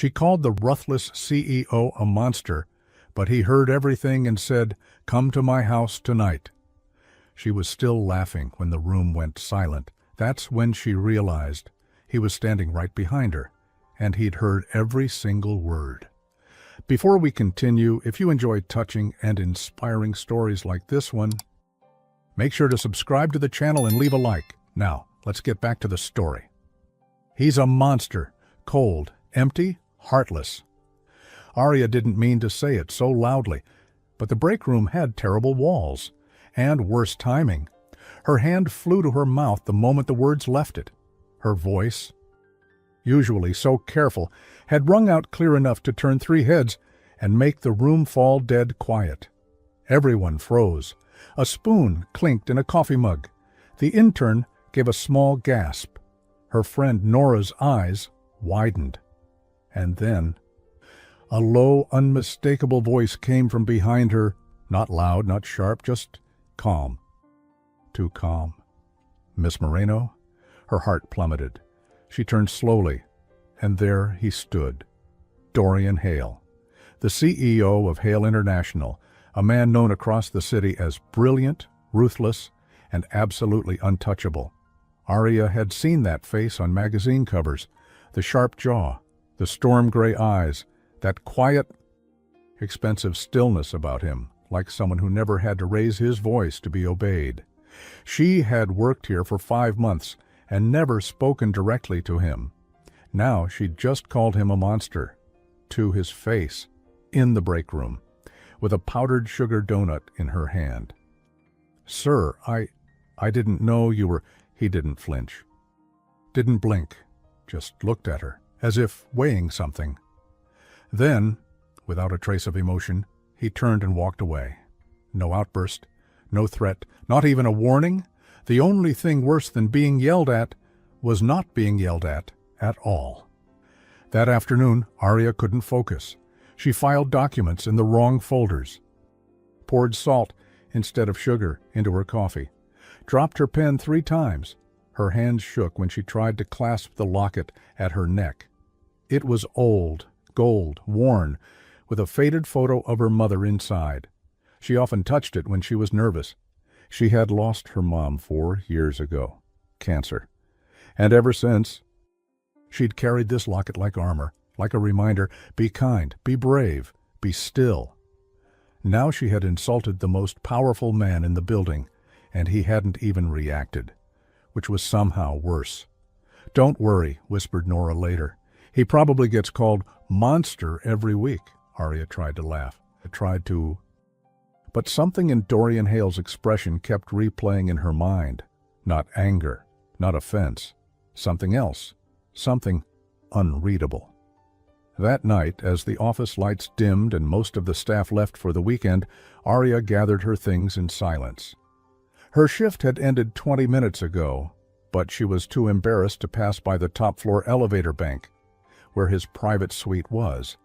She called the ruthless CEO a monster, but he heard everything and said, "Come to my house tonight." She was still laughing when the room went silent. That's when she realized he was standing right behind her, and he'd heard every single word. Before we continue, if you enjoy touching and inspiring stories like this one, make sure to subscribe to the channel and leave a like. Now, let's get back to the story. He's a monster, cold, empty, heartless. Arya didn't mean to say it so loudly, but the break room had terrible walls, and worse timing. Her hand flew to her mouth the moment the words left it. Her voice, usually so careful, had rung out clear enough to turn 3 heads and make the room fall dead quiet. Everyone froze. A spoon clinked in a coffee mug. The intern gave a small gasp. Her friend Nora's eyes widened. And then a low, unmistakable voice came from behind her, not loud, not sharp, just calm. Too calm. "Miss Moreno?" Her heart plummeted. She turned slowly, and there he stood, Dorian Hale, the CEO of Hale International, a man known across the city as brilliant, ruthless, and absolutely untouchable. Arya had seen that face on magazine covers, the sharp jaw, the storm-gray eyes, that quiet, expensive stillness about him, like someone who never had to raise his voice to be obeyed. She had worked here for 5 months and never spoken directly to him. Now she'd just called him a monster, to his face, in the break room, with a powdered sugar donut in her hand. "Sir, I didn't know you were—" He didn't flinch, didn't blink, just looked at her, as if weighing something. Then, without a trace of emotion, he turned and walked away. No outburst, no threat, not even a warning. The only thing worse than being yelled at was not being yelled at all. That afternoon, Arya couldn't focus. She filed documents in the wrong folders, poured salt instead of sugar into her coffee, dropped her pen 3 times. Her hands shook when she tried to clasp the locket at her neck. It was old, gold, worn, with a faded photo of her mother inside. She often touched it when she was nervous. She had lost her mom 4 years ago, cancer. And ever since, she'd carried this locket like armor, like a reminder, be kind, be brave, be still. Now she had insulted the most powerful man in the building, and he hadn't even reacted, which was somehow worse. "Don't worry," whispered Nora later. "He probably gets called monster every week." Arya tried to laugh. But something in Dorian Hale's expression kept replaying in her mind. Not anger, not offense. Something else. Something unreadable. That night, as the office lights dimmed and most of the staff left for the weekend, Arya gathered her things in silence. Her shift had ended 20 minutes ago, but she was too embarrassed to pass by the top-floor elevator bank, where his private suite was.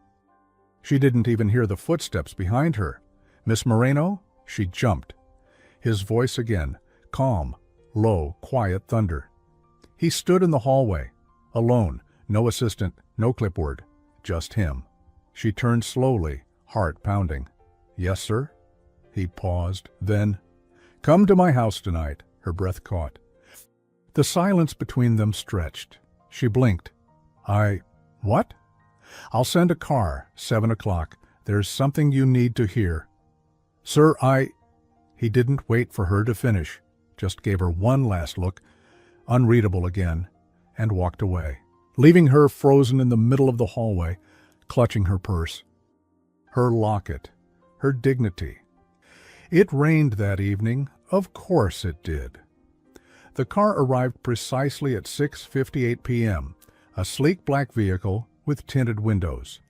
She didn't even hear the footsteps behind her. "Miss Moreno?" She jumped. His voice again, calm, low, quiet thunder. He stood in the hallway, alone, no assistant, no clipboard, just him. She turned slowly, heart pounding. "Yes, sir?" He paused, then, "Come to my house tonight." Her breath caught. The silence between them stretched. She blinked. What?" "I'll send a car, 7 o'clock. There's something you need to hear." "Sir, He didn't wait for her to finish, just gave her one last look, unreadable again, and walked away, leaving her frozen in the middle of the hallway, clutching her purse. Her locket, her dignity. It rained that evening. Of course it did. The car arrived precisely at 6:58 p.m., a sleek black vehicle with tinted windows.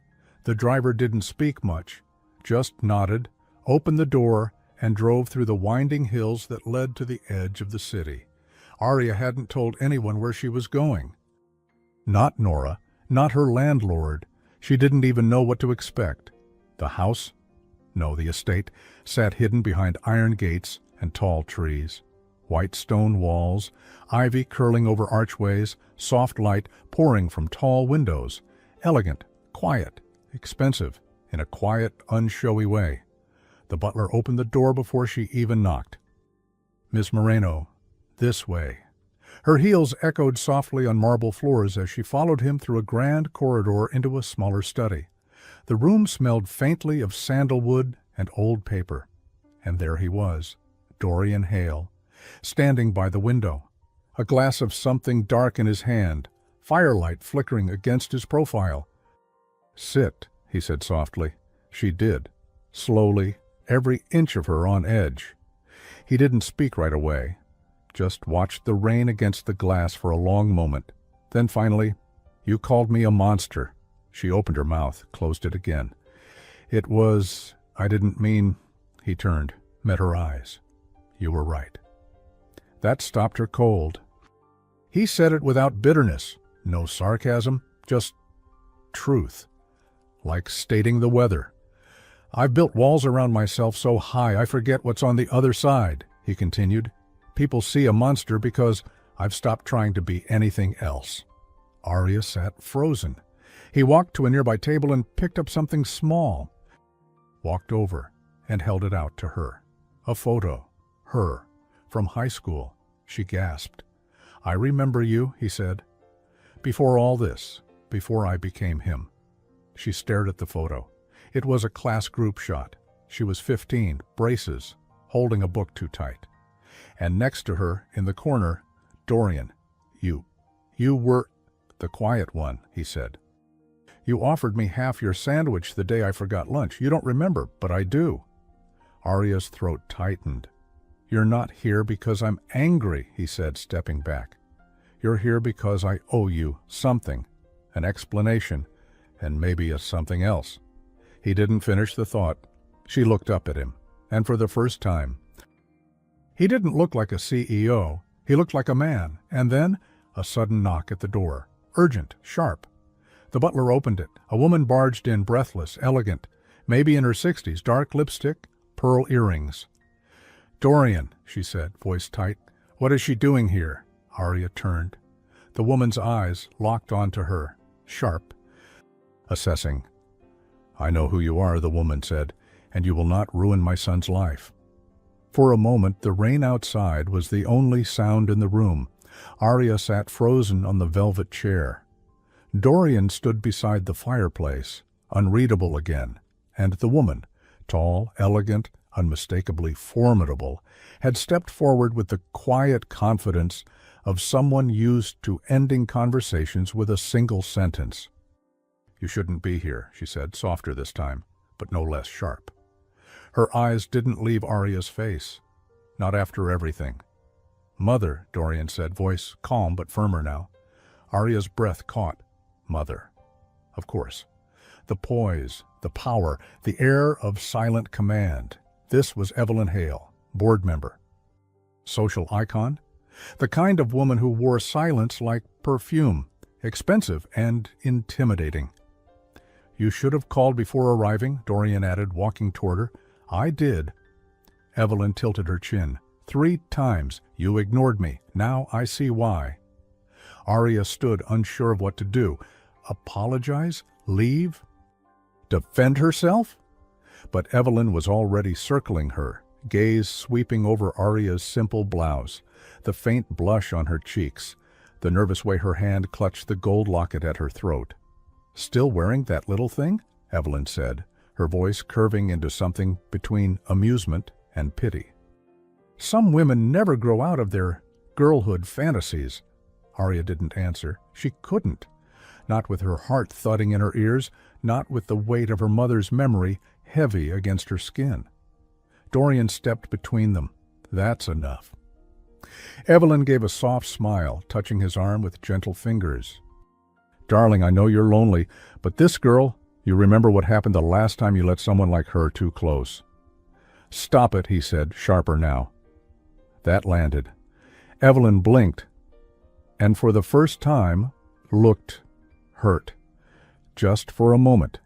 The driver didn't speak much, just nodded, opened the door, and drove through the winding hills that led to the edge of the city. Arya hadn't told anyone where she was going. Not Nora, not her landlord. She didn't even know what to expect. The house? No, the estate sat hidden behind iron gates and tall trees. White stone walls, ivy curling over archways, soft light pouring from tall windows. Elegant, Quiet, expensive, in a quiet, unshowy way. The butler opened the door before she even knocked. "Miss Moreno, this way." Her heels echoed softly on marble floors as she followed him through a grand corridor into a smaller study. The room smelled faintly of sandalwood and old paper. And there he was, Dorian Hale, standing by the window, a glass of something dark in his hand, firelight flickering against his profile. "Sit," he said softly. She did, slowly, every inch of her on edge. He didn't speak right away, just watched the rain against the glass for a long moment. Then finally, "You called me a monster." She opened her mouth, closed it again. I didn't mean." He turned, met her eyes. "You were right." That stopped her cold. He said it without bitterness, no sarcasm, just truth, like stating the weather. "I've built walls around myself so high I forget what's on the other side," he continued. "People see a monster because I've stopped trying to be anything else." Arya sat frozen. He walked to a nearby table and picked up something small, walked over and held it out to her. A photo, her, from high school. She gasped. "I remember you," he said. "Before all this, before I became him." She stared at the photo. It was a class group shot. She was 15, braces, holding a book too tight. And next to her, in the corner, Dorian. You were the quiet one," he said. "You offered me half your sandwich the day I forgot lunch. You don't remember, but I do." Arya's throat tightened. "You're not here because I'm angry," he said, stepping back. "You're here because I owe you something, an explanation, and maybe a something else." He didn't finish the thought. She looked up at him, and for the first time. He didn't look like a CEO. He looked like a man, and then a sudden knock at the door. Urgent, sharp. The butler opened it. A woman barged in, breathless, elegant, maybe in her 60s, dark lipstick, pearl earrings. "Dorian," she said, voice tight. "What is she doing here?" Arya turned. The woman's eyes locked onto her, sharp, assessing. "I know who you are," the woman said, "and you will not ruin my son's life." For a moment, the rain outside was the only sound in the room. Arya sat frozen on the velvet chair. Dorian stood beside the fireplace, unreadable again, and the woman, tall, elegant, unmistakably formidable, had stepped forward with the quiet confidence of someone used to ending conversations with a single sentence. "You shouldn't be here," she said, softer this time, but no less sharp. Her eyes didn't leave Arya's face, not after everything. "Mother," Dorian said, voice calm but firmer now. Arya's breath caught. Mother. Of course. The poise, the power, the air of silent command. This was Evelyn Hale, board member. Social icon? The kind of woman who wore silence like perfume, expensive and intimidating. "You should have called before arriving," Dorian added, walking toward her. "I did." Evelyn tilted her chin. 3 times. "You ignored me. Now I see why." Arya stood, unsure of what to do. Apologize? Leave? Defend herself? But Evelyn was already circling her, gaze sweeping over Arya's simple blouse, the faint blush on her cheeks, the nervous way her hand clutched the gold locket at her throat. "Still wearing that little thing?" Evelyn said, her voice curving into something between amusement and pity. "Some women never grow out of their girlhood fantasies." Arya didn't answer. She couldn't. Not with her heart thudding in her ears, not with the weight of her mother's memory heavy against her skin. Dorian stepped between them. "That's enough." Evelyn gave a soft smile, touching his arm with gentle fingers. "Darling, I know you're lonely, but this girl, you remember what happened the last time you let someone like her too close." "Stop it," he said, sharper now. That landed. Evelyn blinked, and for the first time looked hurt. Just for a moment.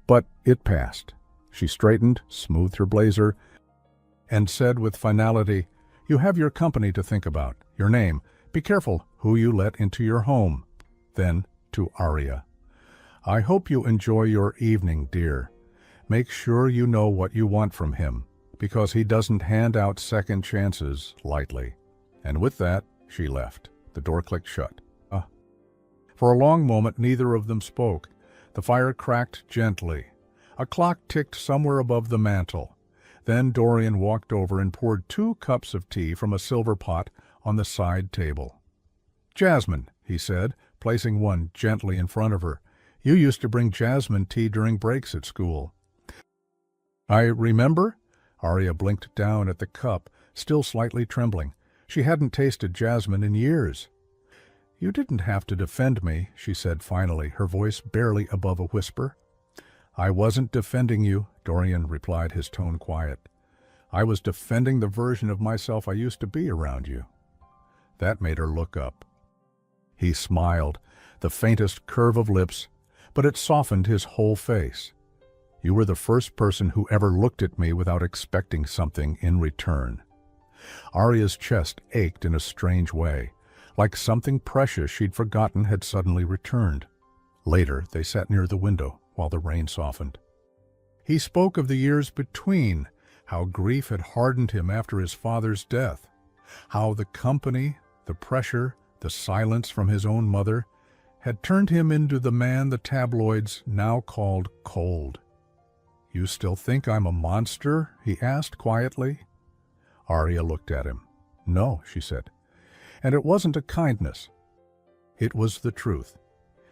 But it passed. She straightened, smoothed her blazer, and said with finality, "You have your company to think about, your name. Be careful who you let into your home." Then to Arya, I hope you enjoy your evening, dear. Make sure you know what you want from him, because he doesn't hand out second chances lightly." And with that, she left. The door clicked shut. For a long moment, neither of them spoke. The fire cracked gently. A clock ticked somewhere above the mantel. Then Dorian walked over and poured 2 cups of tea from a silver pot on the side table. "Jasmine," he said, placing one gently in front of her. "You used to bring jasmine tea during breaks at school." "I remember?" Arya blinked down at the cup, still slightly trembling. She hadn't tasted jasmine in years. "You didn't have to defend me," she said finally, her voice barely above a whisper. "I wasn't defending you," Dorian replied, his tone quiet. "I was defending the version of myself I used to be around you." That made her look up. He smiled, the faintest curve of lips, but it softened his whole face. "You were the first person who ever looked at me without expecting something in return." Arya's chest ached in a strange way, like something precious she'd forgotten had suddenly returned. Later, they sat near the window while the rain softened. He spoke of the years between, how grief had hardened him after his father's death, how the company, the pressure, the silence from his own mother had turned him into the man the tabloids now called cold. "You still think I'm a monster?" he asked quietly. Arya looked at him. "No," she said. And it wasn't a kindness. It was the truth.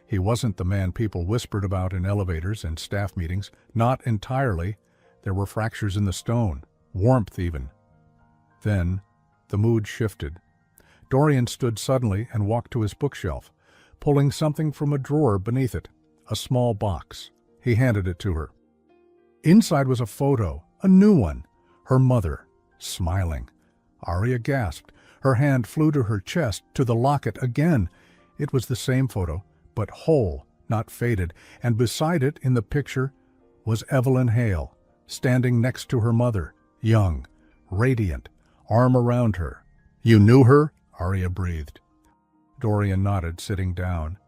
He wasn't the man people whispered about in elevators and staff meetings. Not entirely. There were fractures in the stone, warmth even. Then the mood shifted. Dorian stood suddenly and walked to his bookshelf, pulling something from a drawer beneath it, a small box. He handed it to her. Inside was a photo, a new one, her mother, smiling. Arya gasped. Her hand flew to her chest, to the locket again. It was the same photo, but whole, not faded, and beside it in the picture was Evelyn Hale, standing next to her mother, young, radiant, arm around her. "You knew her?" Arya breathed. Dorian nodded, sitting down.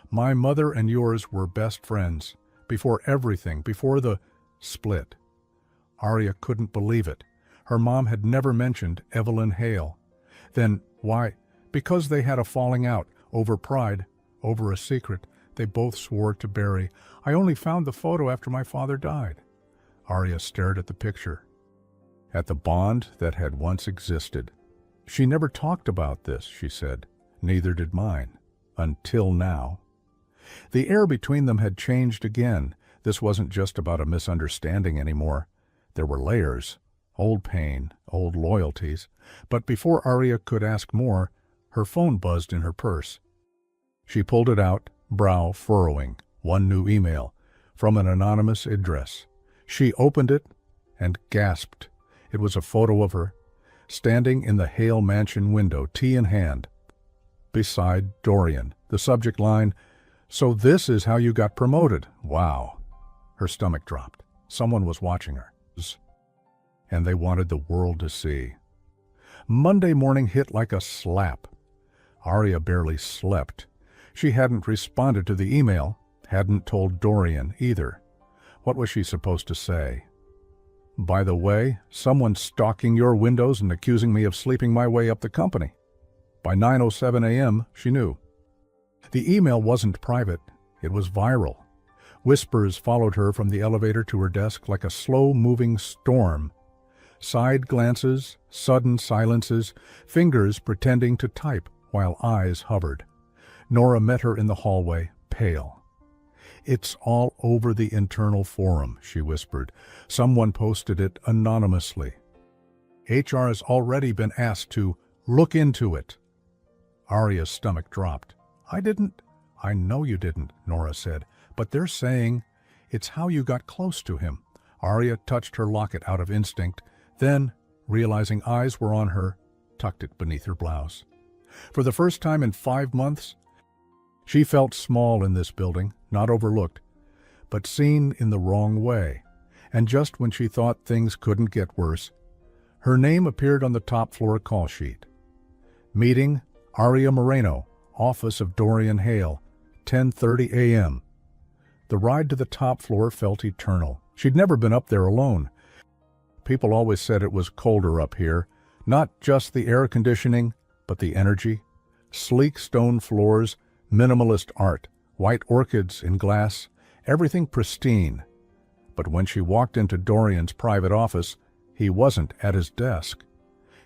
"My mother and yours were best friends, before everything, before the split." Arya couldn't believe it. Her mom had never mentioned Evelyn Hale. Then why? Because they had a falling out, over pride, over a secret they both swore to bury. "I only found the photo after my father died." Arya stared at the picture, at the bond that had once existed. "She never talked about this," she said. "Neither did mine. Until now." The air between them had changed again. This wasn't just about a misunderstanding anymore. There were layers. Old pain, old loyalties. But before Arya could ask more, her phone buzzed in her purse. She pulled it out, brow furrowing. One new email, from an anonymous address. She opened it and gasped. It was a photo of her, standing in the Hale mansion window, tea in hand, beside Dorian. The subject line, "So this is how you got promoted. Wow." Her stomach dropped. Someone was watching her. And they wanted the world to see. Monday morning hit like a slap. Arya barely slept. She hadn't responded to the email, hadn't told Dorian either. What was she supposed to say? "By the way, someone's stalking your windows and accusing me of sleeping my way up the company." By 9:07 a.m., she knew. The email wasn't private. It was viral. Whispers followed her from the elevator to her desk like a slow-moving storm. Side glances, sudden silences, fingers pretending to type while eyes hovered. Nora met her in the hallway, pale. "It's all over the internal forum," she whispered. "Someone posted it anonymously. HR has already been asked to look into it." Arya's stomach dropped. "I didn't." "I know you didn't," Nora said, "but they're saying it's how you got close to him." Arya touched her locket out of instinct, then, realizing eyes were on her, tucked it beneath her blouse. For the first time in 5 months, she felt small in this building, not overlooked, but seen in the wrong way. And just when she thought things couldn't get worse, her name appeared on the top floor call sheet. Meeting, Arya Moreno, office of Dorian Hale, 10:30 a.m. The ride to the top floor felt eternal. She'd never been up there alone. People always said it was colder up here, not just the air conditioning, but the energy. Sleek stone floors, minimalist art, white orchids in glass, everything pristine. But when she walked into Dorian's private office, he wasn't at his desk.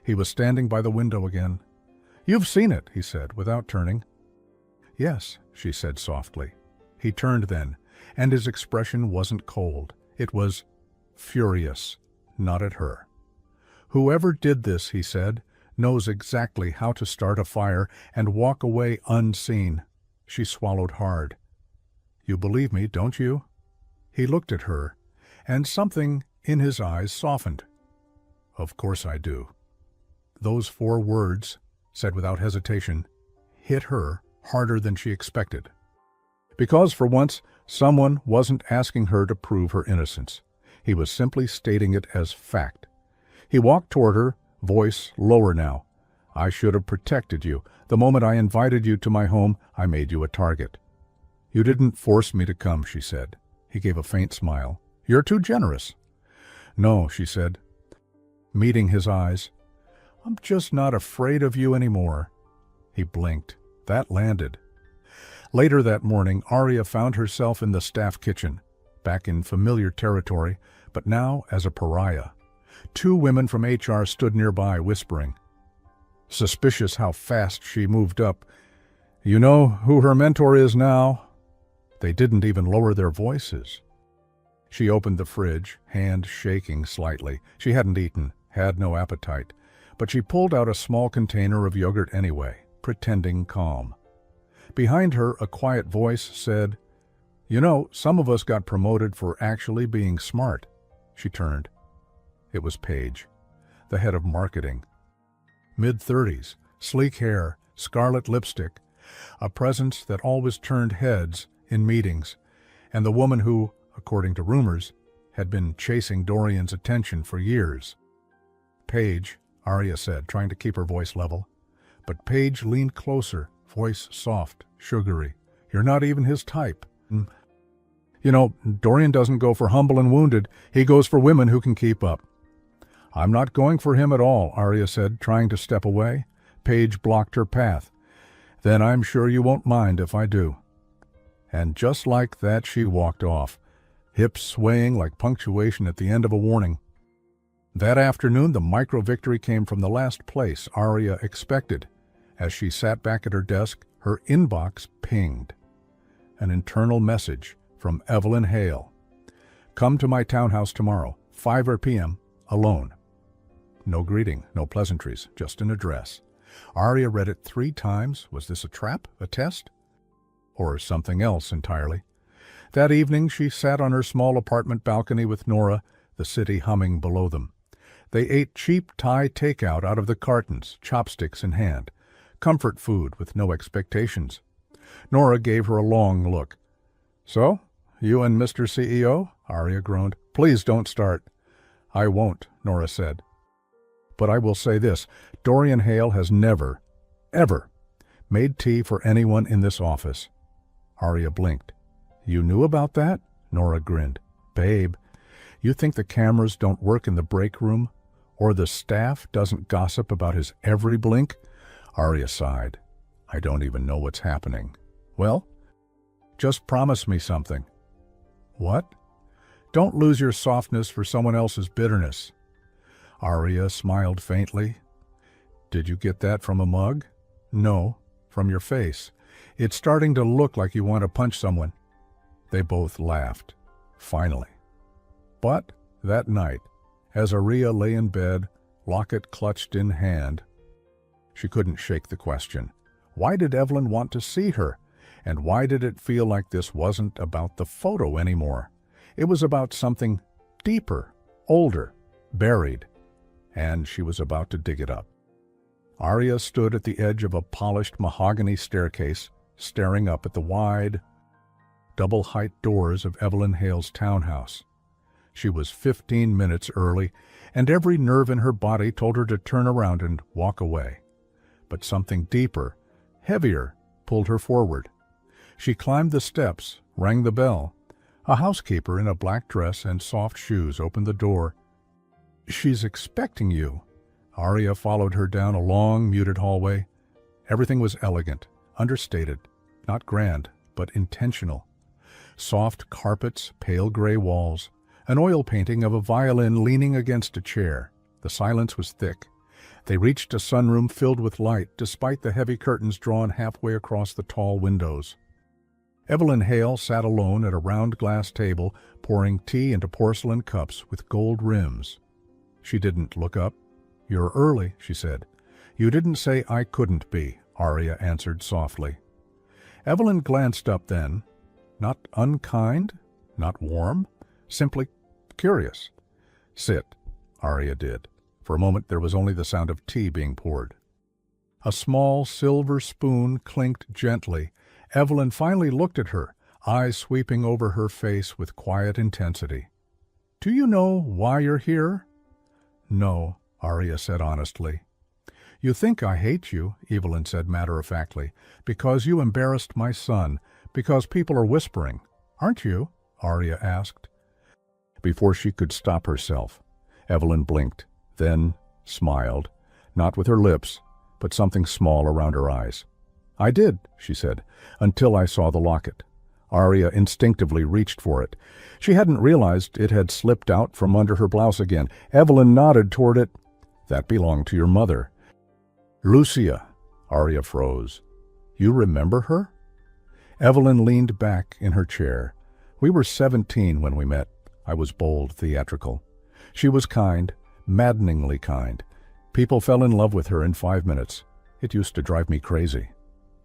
He was standing by the window again. "You've seen it," he said, without turning. "Yes," she said softly. He turned then, and his expression wasn't cold. It was furious, not at her. "Whoever did this," he said, "knows exactly how to start a fire and walk away unseen." She swallowed hard. "You believe me, don't you?" He looked at her, and something in his eyes softened. "Of course I do." Those 4 words, said without hesitation, hit her harder than she expected. Because for once, someone wasn't asking her to prove her innocence. He was simply stating it as fact. He walked toward her, voice lower now. "I should have protected you. The moment I invited you to my home, I made you a target." "You didn't force me to come," she said. He gave a faint smile. "You're too generous." "No," she said, meeting his eyes. "I'm just not afraid of you anymore." He blinked. That landed. Later that morning, Arya found herself in the staff kitchen, back in familiar territory, but now as a pariah. 2 women from HR stood nearby, whispering. Suspicious how fast she moved up. "You know who her mentor is now?" They didn't even lower their voices. She opened the fridge, hand shaking slightly. She hadn't eaten, had no appetite, but she pulled out a small container of yogurt anyway, pretending calm. Behind her, a quiet voice said, "You know, some of us got promoted for actually being smart." She turned. It was Paige, the head of marketing. Mid-30s, sleek hair, scarlet lipstick, a presence that always turned heads in meetings, and the woman who, according to rumors, had been chasing Dorian's attention for years. "Paige," Arya said, trying to keep her voice level. But Paige leaned closer, voice soft, sugary. "You're not even his type." "You know, Dorian doesn't go for humble and wounded. He goes for women who can keep up." "I'm not going for him at all," Arya said, trying to step away. Paige blocked her path. "Then I'm sure you won't mind if I do." And just like that she walked off, hips swaying like punctuation at the end of a warning. That afternoon the micro-victory came from the last place Arya expected. As she sat back at her desk, her inbox pinged. An internal message from Evelyn Hale. "Come to my townhouse tomorrow, 5 p.m., alone." No greeting, no pleasantries, just an address. Arya read it 3 times. Was this a trap, a test? Or something else entirely? That evening she sat on her small apartment balcony with Nora, the city humming below them. They ate cheap Thai takeout out of the cartons, chopsticks in hand. Comfort food with no expectations. Nora gave her a long look. "So, you and Mr. CEO?" Arya groaned. "Please don't start." "I won't," Nora said. "But I will say this. Dorian Hale has never, ever, made tea for anyone in this office." Arya blinked. "You knew about that?" Nora grinned. "Babe, you think the cameras don't work in the break room? Or the staff doesn't gossip about his every blink?" Arya sighed. "I don't even know what's happening." "Well, just promise me something." "What?" "Don't lose your softness for someone else's bitterness." Arya smiled faintly. "Did you get that from a mug?" "No, from your face. It's starting to look like you want to punch someone." They both laughed. Finally. But that night, as Arya lay in bed, locket clutched in hand, she couldn't shake the question. Why did Evelyn want to see her? And why did it feel like this wasn't about the photo anymore? It was about something deeper, older, buried, and she was about to dig it up. Arya stood at the edge of a polished mahogany staircase, staring up at the wide, double-height doors of Evelyn Hale's townhouse. She was 15 minutes early, and every nerve in her body told her to turn around and walk away. But something deeper, heavier, pulled her forward. She climbed the steps, rang the bell. A housekeeper in a black dress and soft shoes opened the door. "She's expecting you." Arya followed her down a long, muted hallway. Everything was elegant, understated, not grand, but intentional. Soft carpets, pale gray walls, an oil painting of a violin leaning against a chair. The silence was thick. They reached a sunroom filled with light, despite the heavy curtains drawn halfway across the tall windows. Evelyn Hale sat alone at a round glass table, pouring tea into porcelain cups with gold rims. She didn't look up. "You're early," she said. "You didn't say I couldn't be," Arya answered softly. Evelyn glanced up then. Not unkind, not warm, simply curious. "Sit," Arya did. For a moment there was only the sound of tea being poured. A small silver spoon clinked gently. Evelyn finally looked at her, eyes sweeping over her face with quiet intensity. "Do you know why you're here?" "No," Arya said honestly. "You think I hate you," Evelyn said matter-of-factly, "because you embarrassed my son, because people are whispering. Aren't you?" Arya asked. Before she could stop herself, Evelyn blinked, then smiled, not with her lips, but something small around her eyes. "I did," she said, "until I saw the locket." Arya instinctively reached for it. She hadn't realized it had slipped out from under her blouse again. Evelyn nodded toward it. "That belonged to your mother." "Lucia." Arya froze. "You remember her?" Evelyn leaned back in her chair. "We were 17 when we met." I was bold, theatrical. "She was kind, maddeningly kind. People fell in love with her in 5 minutes. It used to drive me crazy."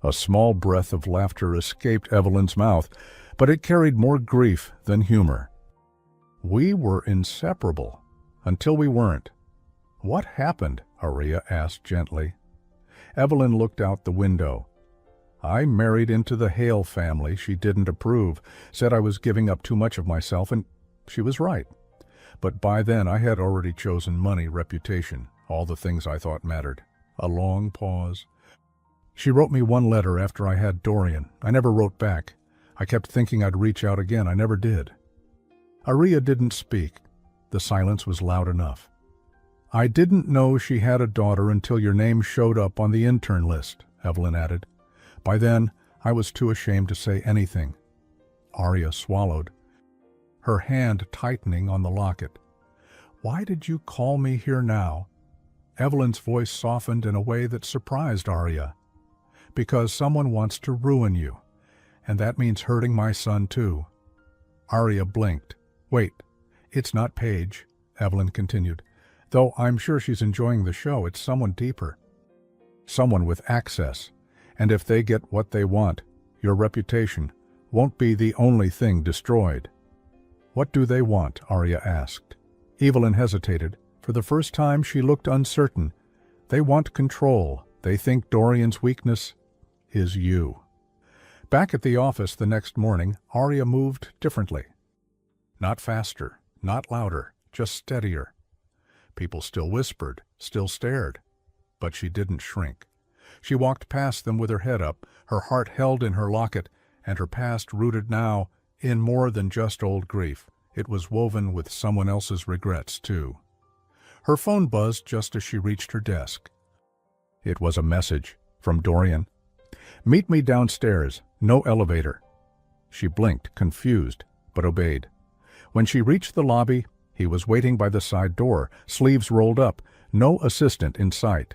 A small breath of laughter escaped Evelyn's mouth, but it carried more grief than humor. "We were inseparable, until we weren't." "What happened?" Arya asked gently. Evelyn looked out the window. "I married into the Hale family. She didn't approve, said I was giving up too much of myself, and she was right. But by then I had already chosen money, reputation, all the things I thought mattered." A long pause. "She wrote me one letter after I had Dorian. I never wrote back. I kept thinking I'd reach out again. I never did." Arya didn't speak. The silence was loud enough. "I didn't know she had a daughter until your name showed up on the intern list," Evelyn added. "By then, I was too ashamed to say anything." Arya swallowed, her hand tightening on the locket. "Why did you call me here now?" Evelyn's voice softened in a way that surprised Arya. "Because someone wants to ruin you, and that means hurting my son too." Arya blinked. "Wait, it's not Paige," Evelyn continued. "Though I'm sure she's enjoying the show. It's someone deeper. Someone with access. And if they get what they want, your reputation won't be the only thing destroyed." "What do they want?" Arya asked. Evelyn hesitated. For the first time she looked uncertain. "They want control. They think Dorian's weakness is you." Back at the office the next morning, Arya moved differently. Not faster, not louder, just steadier. People still whispered, still stared, but she didn't shrink. She walked past them with her head up, her heart held in her locket, and her past rooted now in more than just old grief. It was woven with someone else's regrets, too. Her phone buzzed just as she reached her desk. It was a message from Dorian. "Meet me downstairs. No elevator." She blinked, confused, but obeyed. When she reached the lobby, he was waiting by the side door, sleeves rolled up, no assistant in sight.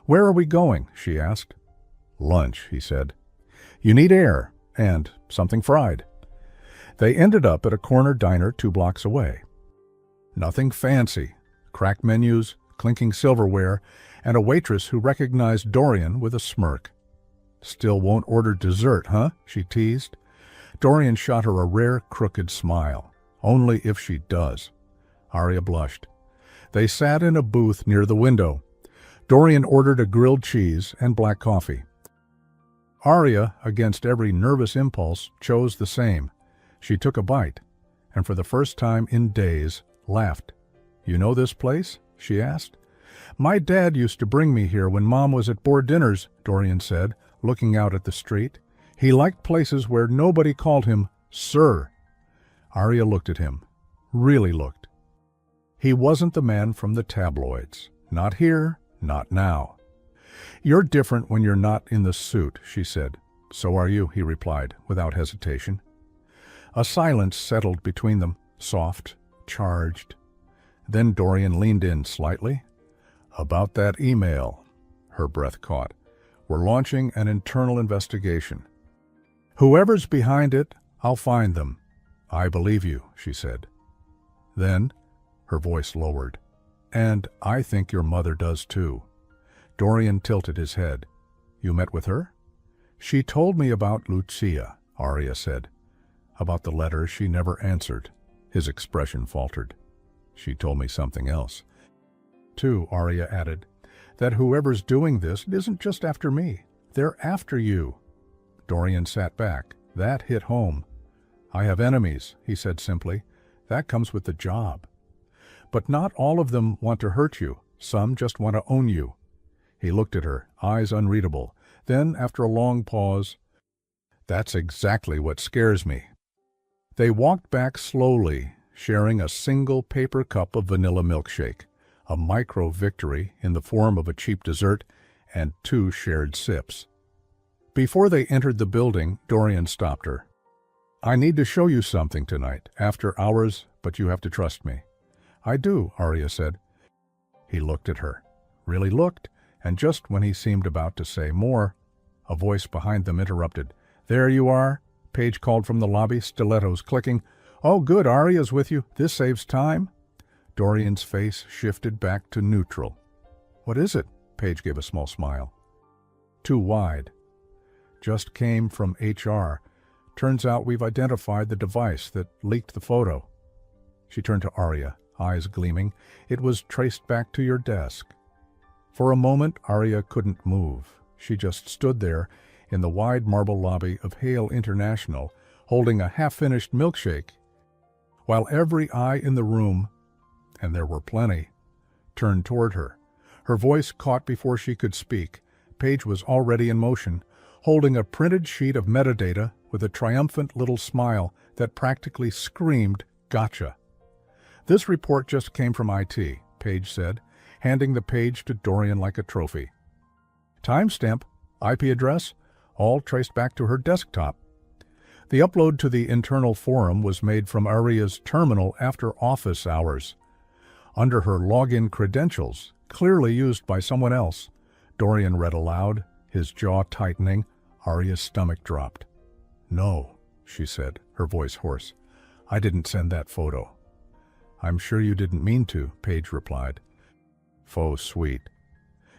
"Where are we going?" she asked. "Lunch," he said. "You need air, and something fried." They ended up at a corner diner 2 blocks away. Nothing fancy. Cracked menus, clinking silverware, and a waitress who recognized Dorian with a smirk. "Still won't order dessert, huh?" she teased. Dorian shot her a rare, crooked smile. "Only if she does." Arya blushed. They sat in a booth near the window. Dorian ordered a grilled cheese and black coffee. Arya, against every nervous impulse, chose the same. She took a bite, and for the first time in days, laughed. "You know this place?" she asked. "My dad used to bring me here when Mom was at board dinners," Dorian said, looking out at the street. "He liked places where nobody called him Sir." Arya looked at him. Really looked. He wasn't the man from the tabloids. Not here, not now. "You're different when you're not in the suit," she said. "So are you," he replied, without hesitation. A silence settled between them, soft, charged. Then Dorian leaned in slightly. "About that email," her breath caught. "We're launching an internal investigation. Whoever's behind it, I'll find them." "I believe you," she said. Then, her voice lowered, "And I think your mother does too." Dorian tilted his head. "You met with her?" "She told me about Lucia," Arya said. "About the letter she never answered." His expression faltered. "She told me something else, too," Arya added. "That whoever's doing this isn't just after me. They're after you." Dorian sat back. That hit home. "I have enemies," he said simply. "That comes with the job. But not all of them want to hurt you. Some just want to own you." He looked at her, eyes unreadable. Then, after a long pause, "That's exactly what scares me." They walked back slowly, sharing a single paper cup of vanilla milkshake, a micro-victory in the form of a cheap dessert, and 2 shared sips. Before they entered the building, Dorian stopped her. "I need to show you something tonight, after hours, but you have to trust me." "I do," Arya said. He looked at her. Really looked, and just when he seemed about to say more, a voice behind them interrupted. "There you are," Paige called from the lobby, stilettos clicking. "Oh, good, Arya's with you. This saves time." Dorian's face shifted back to neutral. "What is it?" Paige gave a small smile. "Too wide. Just came from HR. Turns out we've identified the device that leaked the photo." She turned to Arya, eyes gleaming. "It was traced back to your desk." For a moment, Arya couldn't move. She just stood there in the wide marble lobby of Hale International, holding a half-finished milkshake, while every eye in the room, and there were plenty, turned toward her. Her voice caught before she could speak. Paige was already in motion, holding a printed sheet of metadata with a triumphant little smile that practically screamed, "Gotcha." "This report just came from IT," Paige said, handing the page to Dorian like a trophy. "Timestamp, IP address, all traced back to her desktop." The upload to the internal forum was made from Arya's terminal after office hours. Under her login credentials, clearly used by someone else, Dorian read aloud, his jaw tightening. Arya's stomach dropped. "No," she said, her voice hoarse. "I didn't send that photo." "I'm sure you didn't mean to," Paige replied. "Faux sweet.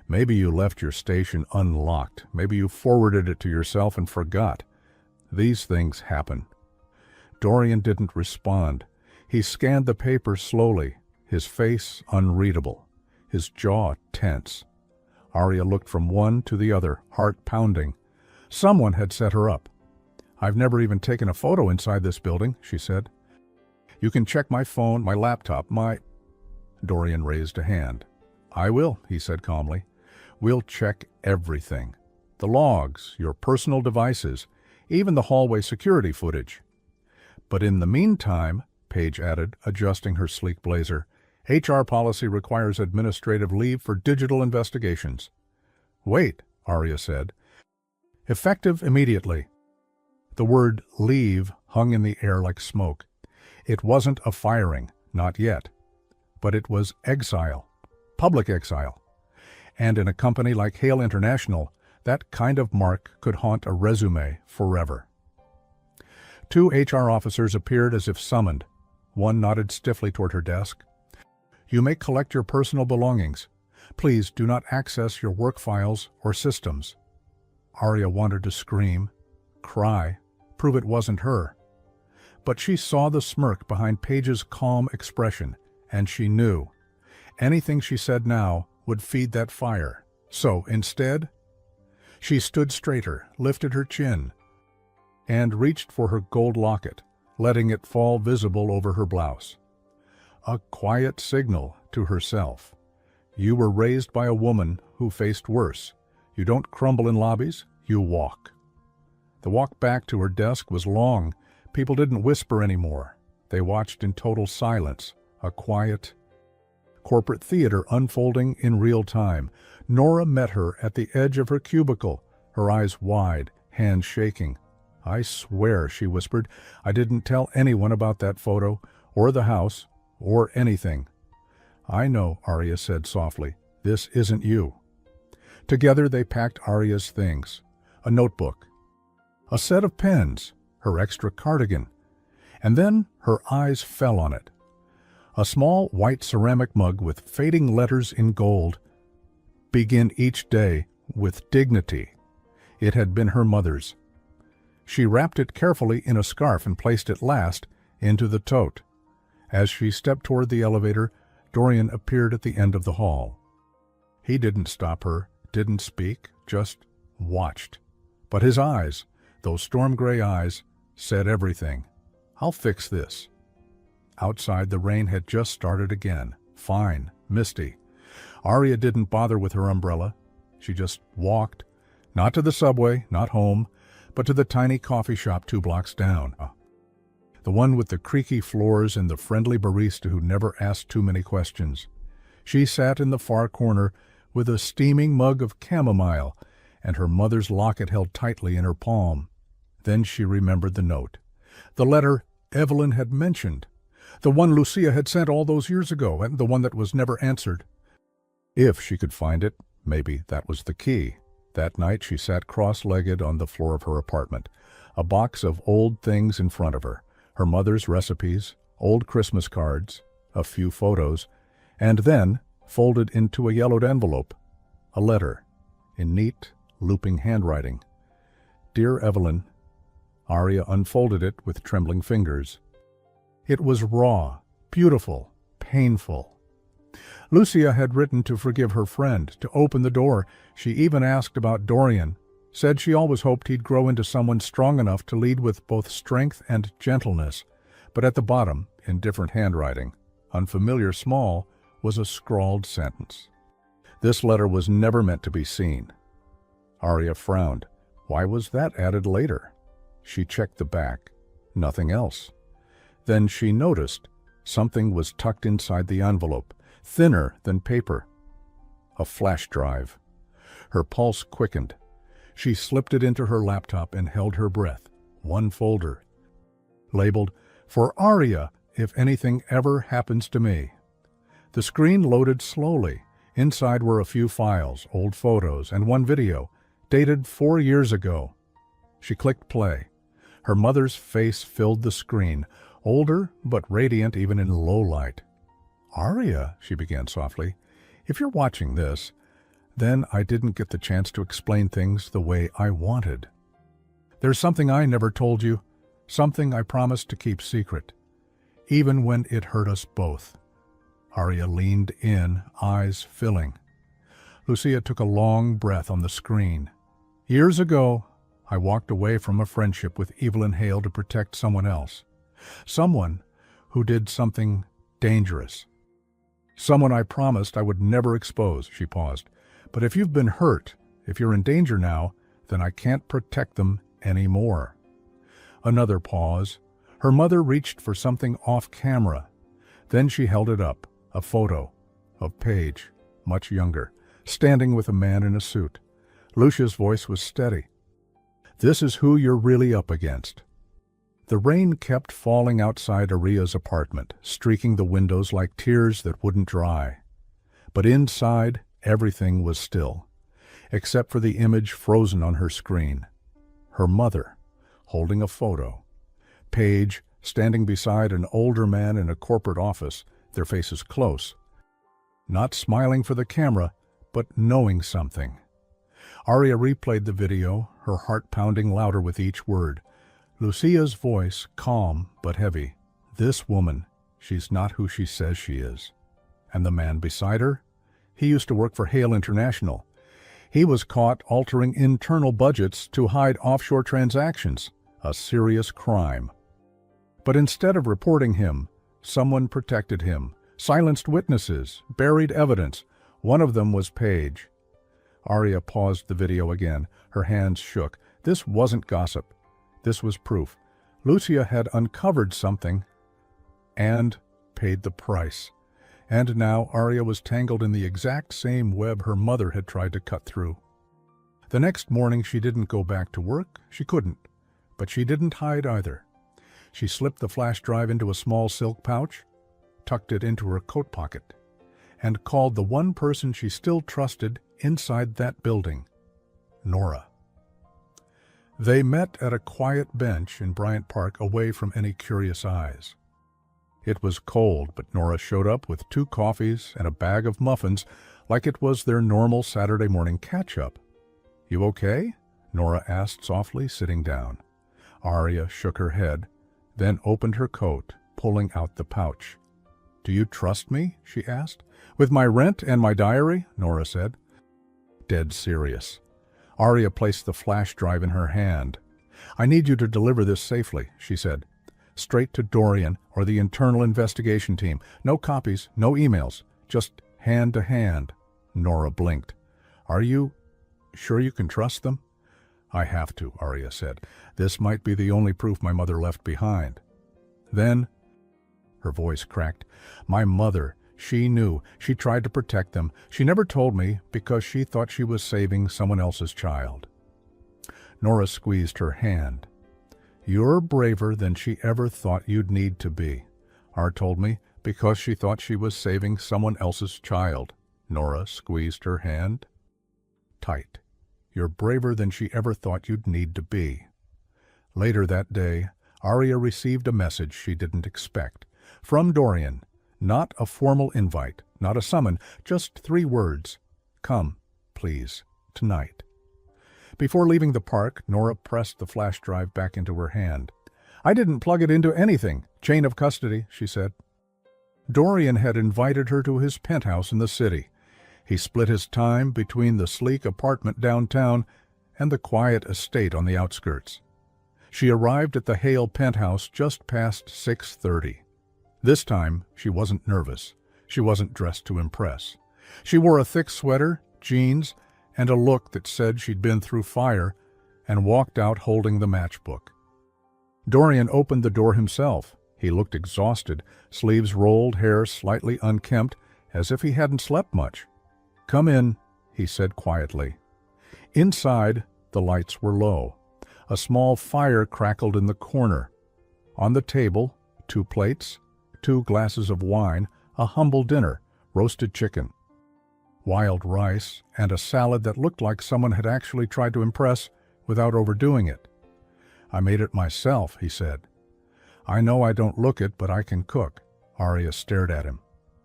Maybe you left your station unlocked. Maybe you forwarded it to yourself and forgot. These things happen." Dorian didn't respond. He scanned the paper slowly, his face unreadable, his jaw tense. Arya looked from one to the other, heart pounding. Someone had set her up. "I've never even taken a photo inside this building," she said. "You can check my phone, my laptop, my—" Dorian raised a hand. "I will," he said calmly. "We'll check everything. The logs, your personal devices, even the hallway security footage." "But in the meantime," Paige added, adjusting her sleek blazer, "HR policy requires administrative leave for digital investigations." "Wait," Arya said. "Effective immediately." The word leave hung in the air like smoke. It wasn't a firing, not yet. But it was exile, public exile. And in a company like Hale International, that kind of mark could haunt a resume forever. 2 HR officers appeared as if summoned. One nodded stiffly toward her desk. "You may collect your personal belongings. Please do not access your work files or systems." Arya wanted to scream, cry, prove it wasn't her. But she saw the smirk behind Paige's calm expression, and she knew. Anything she said now would feed that fire. So, instead, she stood straighter, lifted her chin, and reached for her gold locket, letting it fall visible over her blouse. A quiet signal to herself. You were raised by a woman who faced worse. You don't crumble in lobbies, you walk. The walk back to her desk was long. People didn't whisper anymore. They watched in total silence, a quiet corporate theater unfolding in real time. Nora met her at the edge of her cubicle, her eyes wide, hands shaking. "I swear," she whispered, "I didn't tell anyone about that photo, or the house, or anything." "I know," Arya said softly. "This isn't you." Together they packed Arya's things, a notebook, a set of pens, her extra cardigan, and then her eyes fell on it. A small white ceramic mug with fading letters in gold. "Begin each day with dignity." It had been her mother's. She wrapped it carefully in a scarf and placed it last into the tote. As she stepped toward the elevator, Dorian appeared at the end of the hall. He didn't stop her, didn't speak, just watched. But his eyes, those storm-gray eyes, said everything. "I'll fix this." Outside, the rain had just started again, fine, misty. Arya didn't bother with her umbrella. She just walked, not to the subway, not home, but to the tiny coffee shop 2 blocks down. The one with the creaky floors and the friendly barista who never asked too many questions. She sat in the far corner with a steaming mug of chamomile and her mother's locket held tightly in her palm. Then she remembered the note. The letter Evelyn had mentioned. The one Lucia had sent all those years ago, and the one that was never answered. If she could find it, maybe that was the key. That night she sat cross-legged on the floor of her apartment, a box of old things in front of her, her mother's recipes, old Christmas cards, a few photos, and then, folded into a yellowed envelope, a letter, in neat, looping handwriting. "Dear Evelyn." Arya unfolded it with trembling fingers. It was raw, beautiful, painful. Lucia had written to forgive her friend, to open the door. She even asked about Dorian, said she always hoped he'd grow into someone strong enough to lead with both strength and gentleness. But at the bottom, in different handwriting, unfamiliar small, was a scrawled sentence. This letter was never meant to be seen. Arya frowned. Why was that added later? She checked the back. Nothing else. Then she noticed something was tucked inside the envelope, thinner than paper. A flash drive. Her pulse quickened. She slipped it into her laptop and held her breath. One folder, labeled, "For Arya, if anything ever happens to me." The screen loaded slowly. Inside were a few files, old photos, and one video, dated 4 years ago. She clicked play. Her mother's face filled the screen, older but radiant even in low light. "Arya," she began softly, "if you're watching this, then I didn't get the chance to explain things the way I wanted. There's something I never told you, something I promised to keep secret, even when it hurt us both." Arya leaned in, eyes filling. Lucia took a long breath on the screen. "Years ago, I walked away from a friendship with Evelyn Hale to protect someone else. Someone who did something dangerous. Someone I promised I would never expose." She paused. "But if you've been hurt, if you're in danger now, then I can't protect them anymore." Another pause. Her mother reached for something off camera. Then she held it up, a photo of Paige, much younger, standing with a man in a suit. Lucia's voice was steady. "This is who you're really up against." The rain kept falling outside Arya's apartment, streaking the windows like tears that wouldn't dry. But inside, everything was still, except for the image frozen on her screen. Her mother, holding a photo. Paige, standing beside an older man in a corporate office, their faces close. Not smiling for the camera, but knowing something. Arya replayed the video, her heart pounding louder with each word. Lucia's voice, calm but heavy. "This woman, she's not who she says she is." And the man beside her? He used to work for Hale International. He was caught altering internal budgets to hide offshore transactions, a serious crime. But instead of reporting him, someone protected him, silenced witnesses, buried evidence. One of them was Paige. Arya paused the video again. Her hands shook. This wasn't gossip. This was proof. Lucia had uncovered something, and paid the price. And now Arya was tangled in the exact same web her mother had tried to cut through. The next morning she didn't go back to work. She couldn't. But she didn't hide either. She slipped the flash drive into a small silk pouch, tucked it into her coat pocket, and called the one person she still trusted inside that building, Nora. They met at a quiet bench in Bryant Park away from any curious eyes. It was cold, but Nora showed up with 2 coffees and a bag of muffins like it was their normal Saturday morning catch-up. "You okay?" Nora asked softly, sitting down. Arya shook her head, then opened her coat, pulling out the pouch. "Do you trust me?" she asked. "With my rent and my diary?" Nora said. Dead serious. Arya placed the flash drive in her hand. "I need you to deliver this safely," she said. "Straight to Dorian or the internal investigation team. No copies, no emails, just hand to hand." Nora blinked. "Are you sure you can trust them?" "I have to," Arya said. "This might be the only proof my mother left behind." Then, her voice cracked, "My mother, she knew. She tried to protect them. She never told me because she thought she was saving someone else's child." Nora squeezed her hand. "You're braver than she ever thought you'd need to be. Ar told me because she thought she was saving someone else's child." Nora squeezed her hand tight. "You're braver than she ever thought you'd need to be." Later that day, Arya received a message she didn't expect. From Dorian. Not a formal invite, not a summon, just 3 words. "Come, please, tonight." Before leaving the park, Nora pressed the flash drive back into her hand. "I didn't plug it into anything. Chain of custody," she said. Dorian had invited her to his penthouse in the city. He split his time between the sleek apartment downtown and the quiet estate on the outskirts. She arrived at the Hale penthouse just past 6:30. This time, she wasn't nervous. She wasn't dressed to impress. She wore a thick sweater, jeans, and a look that said she'd been through fire, and walked out holding the matchbook. Dorian opened the door himself. He looked exhausted, sleeves rolled, hair slightly unkempt, as if he hadn't slept much. "Come in," he said quietly. Inside, the lights were low. A small fire crackled in the corner. On the table, 2 plates, 2 glasses of wine, a humble dinner, roasted chicken, wild rice, and a salad that looked like someone had actually tried to impress without overdoing it. "I made it myself," he said. "I know I don't look it, but I can cook." Arya stared at him.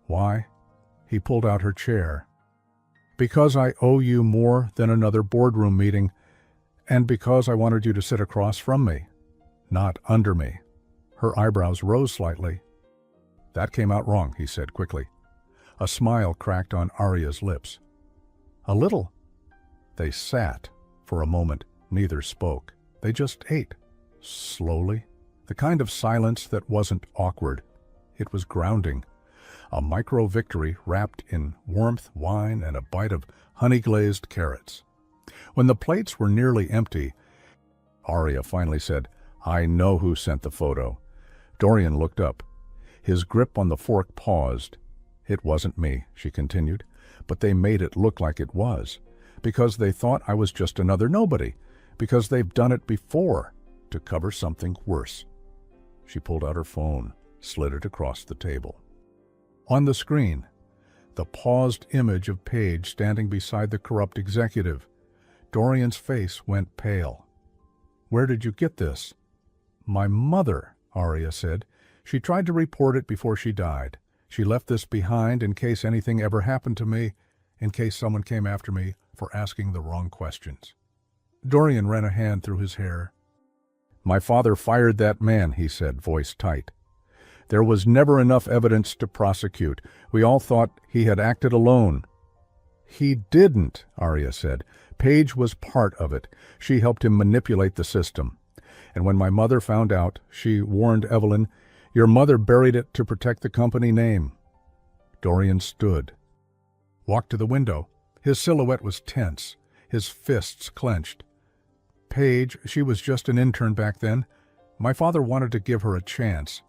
"Why?" He pulled out her chair. "Because I owe you more than another boardroom meeting, and because I wanted you to sit across from me, not under me." Her eyebrows rose slightly. "That came out wrong," he said quickly. A smile cracked on Arya's lips. "A little." They sat. For a moment, neither spoke. They just ate. Slowly. The kind of silence that wasn't awkward. It was grounding. A micro-victory wrapped in warmth, wine, and a bite of honey-glazed carrots. When the plates were nearly empty, Arya finally said, "I know who sent the photo." Dorian looked up. His grip on the fork paused. "It wasn't me," she continued, "but they made it look like it was, because they thought I was just another nobody, because they've done it before, to cover something worse." She pulled out her phone, slid it across the table. On the screen, the paused image of Paige standing beside the corrupt executive. Dorian's face went pale. "Where did you get this?" "My mother," Arya said. "She tried to report it before she died. She left this behind in case anything ever happened to me, in case someone came after me for asking the wrong questions." Dorian ran a hand through his hair. "My father fired that man," he said, voice tight. "There was never enough evidence to prosecute. We all thought he had acted alone." "He didn't," Arya said. "Paige was part of it. She helped him manipulate the system. And when my mother found out, she warned Evelyn, 'Your mother buried it to protect the company name.'" Dorian stood, walked to the window. His silhouette was tense, his fists clenched. "Paige, she was just an intern back then. My father wanted to give her a chance.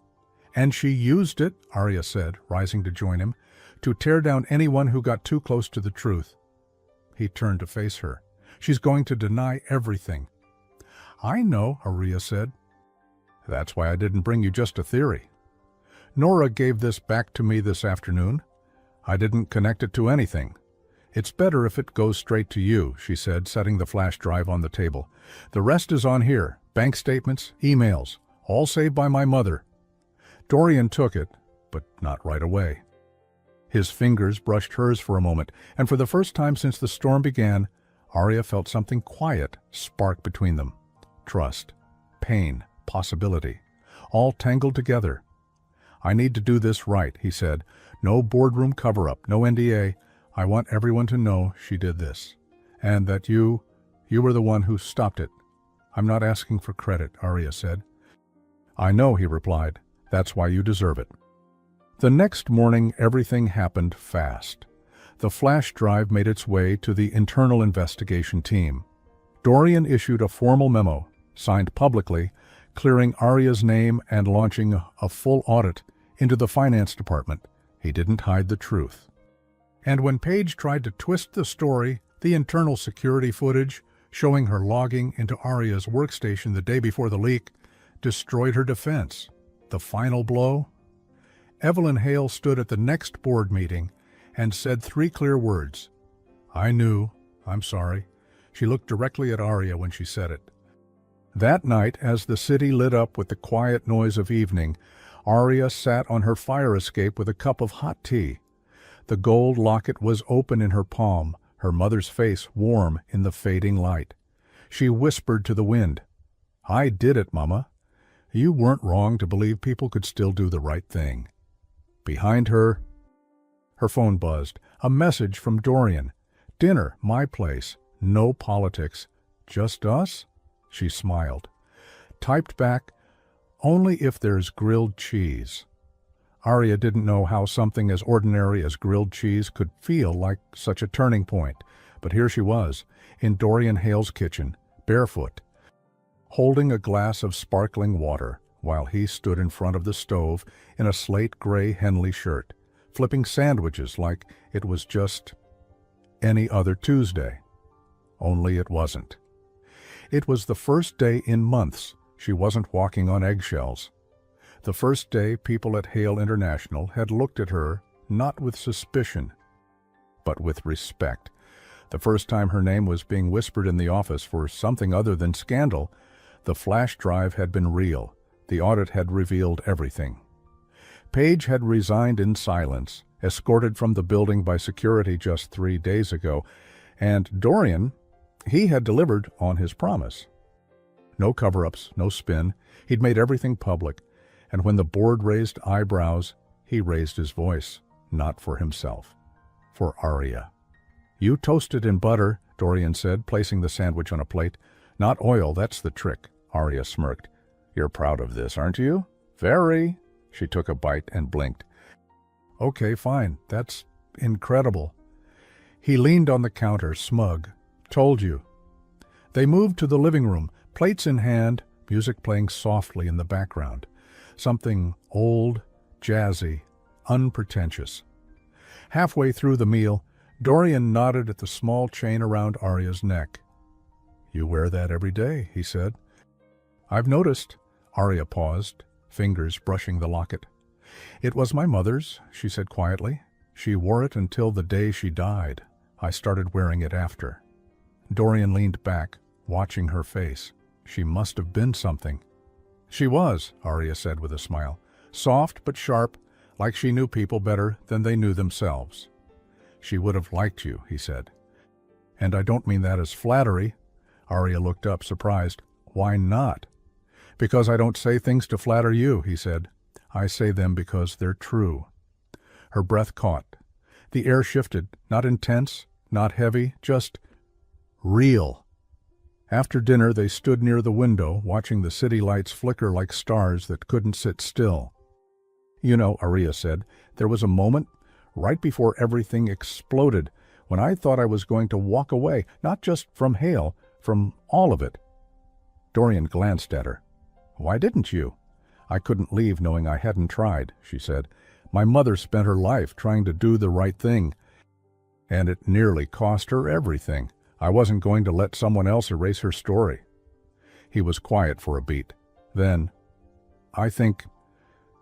And she used it, Arya said, rising to join him, to tear down anyone who got too close to the truth. He turned to face her. She's going to deny everything. I know, Arya said. That's why I didn't bring you just a theory. Nora gave this back to me this afternoon. I didn't connect it to anything. It's better if it goes straight to you, she said, setting the flash drive on the table. The rest is on here. Bank statements, emails, all saved by my mother. Dorian took it, but not right away. His fingers brushed hers for a moment, and for the first time since the storm began, Arya felt something quiet spark between them. Trust, pain, possibility, all tangled together. I need to do this right, he said. No boardroom cover-up, no NDA. I want everyone to know she did this. And that you were the one who stopped it. I'm not asking for credit, Arya said. I know, he replied. That's why you deserve it. The next morning, everything happened fast. The flash drive made its way to the internal investigation team. Dorian issued a formal memo, signed publicly, clearing Arya's name and launching a full audit into the finance department. He didn't hide the truth. And when Paige tried to twist the story, the internal security footage, showing her logging into Arya's workstation the day before the leak, destroyed her defense. The final blow? Evelyn Hale stood at the next board meeting and said 3 clear words. I knew. I'm sorry. She looked directly at Arya when she said it. That night, as the city lit up with the quiet noise of evening, Arya sat on her fire escape with a cup of hot tea. The gold locket was open in her palm, her mother's face warm in the fading light. She whispered to the wind, I did it, Mama. You weren't wrong to believe people could still do the right thing. Behind her phone buzzed. A message from Dorian. Dinner, my place. No politics. Just us? She smiled. Typed back, only if there's grilled cheese. Arya didn't know how something as ordinary as grilled cheese could feel like such a turning point, but here she was, in Dorian Hale's kitchen, barefoot, holding a glass of sparkling water, while he stood in front of the stove in a slate-gray Henley shirt, flipping sandwiches like it was just any other Tuesday. Only it wasn't. It was the first day in months she wasn't walking on eggshells. The first day people at Hale International had looked at her not with suspicion, but with respect. The first time her name was being whispered in the office for something other than scandal. The flash drive had been real. The audit had revealed everything. Paige had resigned in silence, escorted from the building by security just 3 days ago, and Dorian, he had delivered on his promise. No cover-ups, no spin. He'd made everything public, and when the board raised eyebrows, he raised his voice, not for himself, for Arya. You toast it in butter, Dorian said, placing the sandwich on a plate. Not oil, that's the trick, Arya smirked. You're proud of this, aren't you? Very. She took a bite and blinked. Okay, fine, that's incredible. He leaned on the counter, smug. Told you. They moved to the living room, plates in hand, music playing softly in the background. Something old, jazzy, unpretentious. Halfway through the meal, Dorian nodded at the small chain around Arya's neck. You wear that every day, he said. I've noticed. Arya paused, fingers brushing the locket. It was my mother's, she said quietly. She wore it until the day she died. I started wearing it after. Dorian leaned back, watching her face. She must have been something. She was, Arya said with a smile. Soft but sharp, like she knew people better than they knew themselves. She would have liked you, he said. And I don't mean that as flattery. Arya looked up, surprised. Why not? Because I don't say things to flatter you, he said. I say them because they're true. Her breath caught. The air shifted, not intense, not heavy, just real. After dinner, they stood near the window, watching the city lights flicker like stars that couldn't sit still. You know, Arya said, there was a moment, right before everything exploded, when I thought I was going to walk away, not just from Hale, from all of it. Dorian glanced at her. Why didn't you? I couldn't leave knowing I hadn't tried, she said. My mother spent her life trying to do the right thing, and it nearly cost her everything. I wasn't going to let someone else erase her story. He was quiet for a beat. Then, I think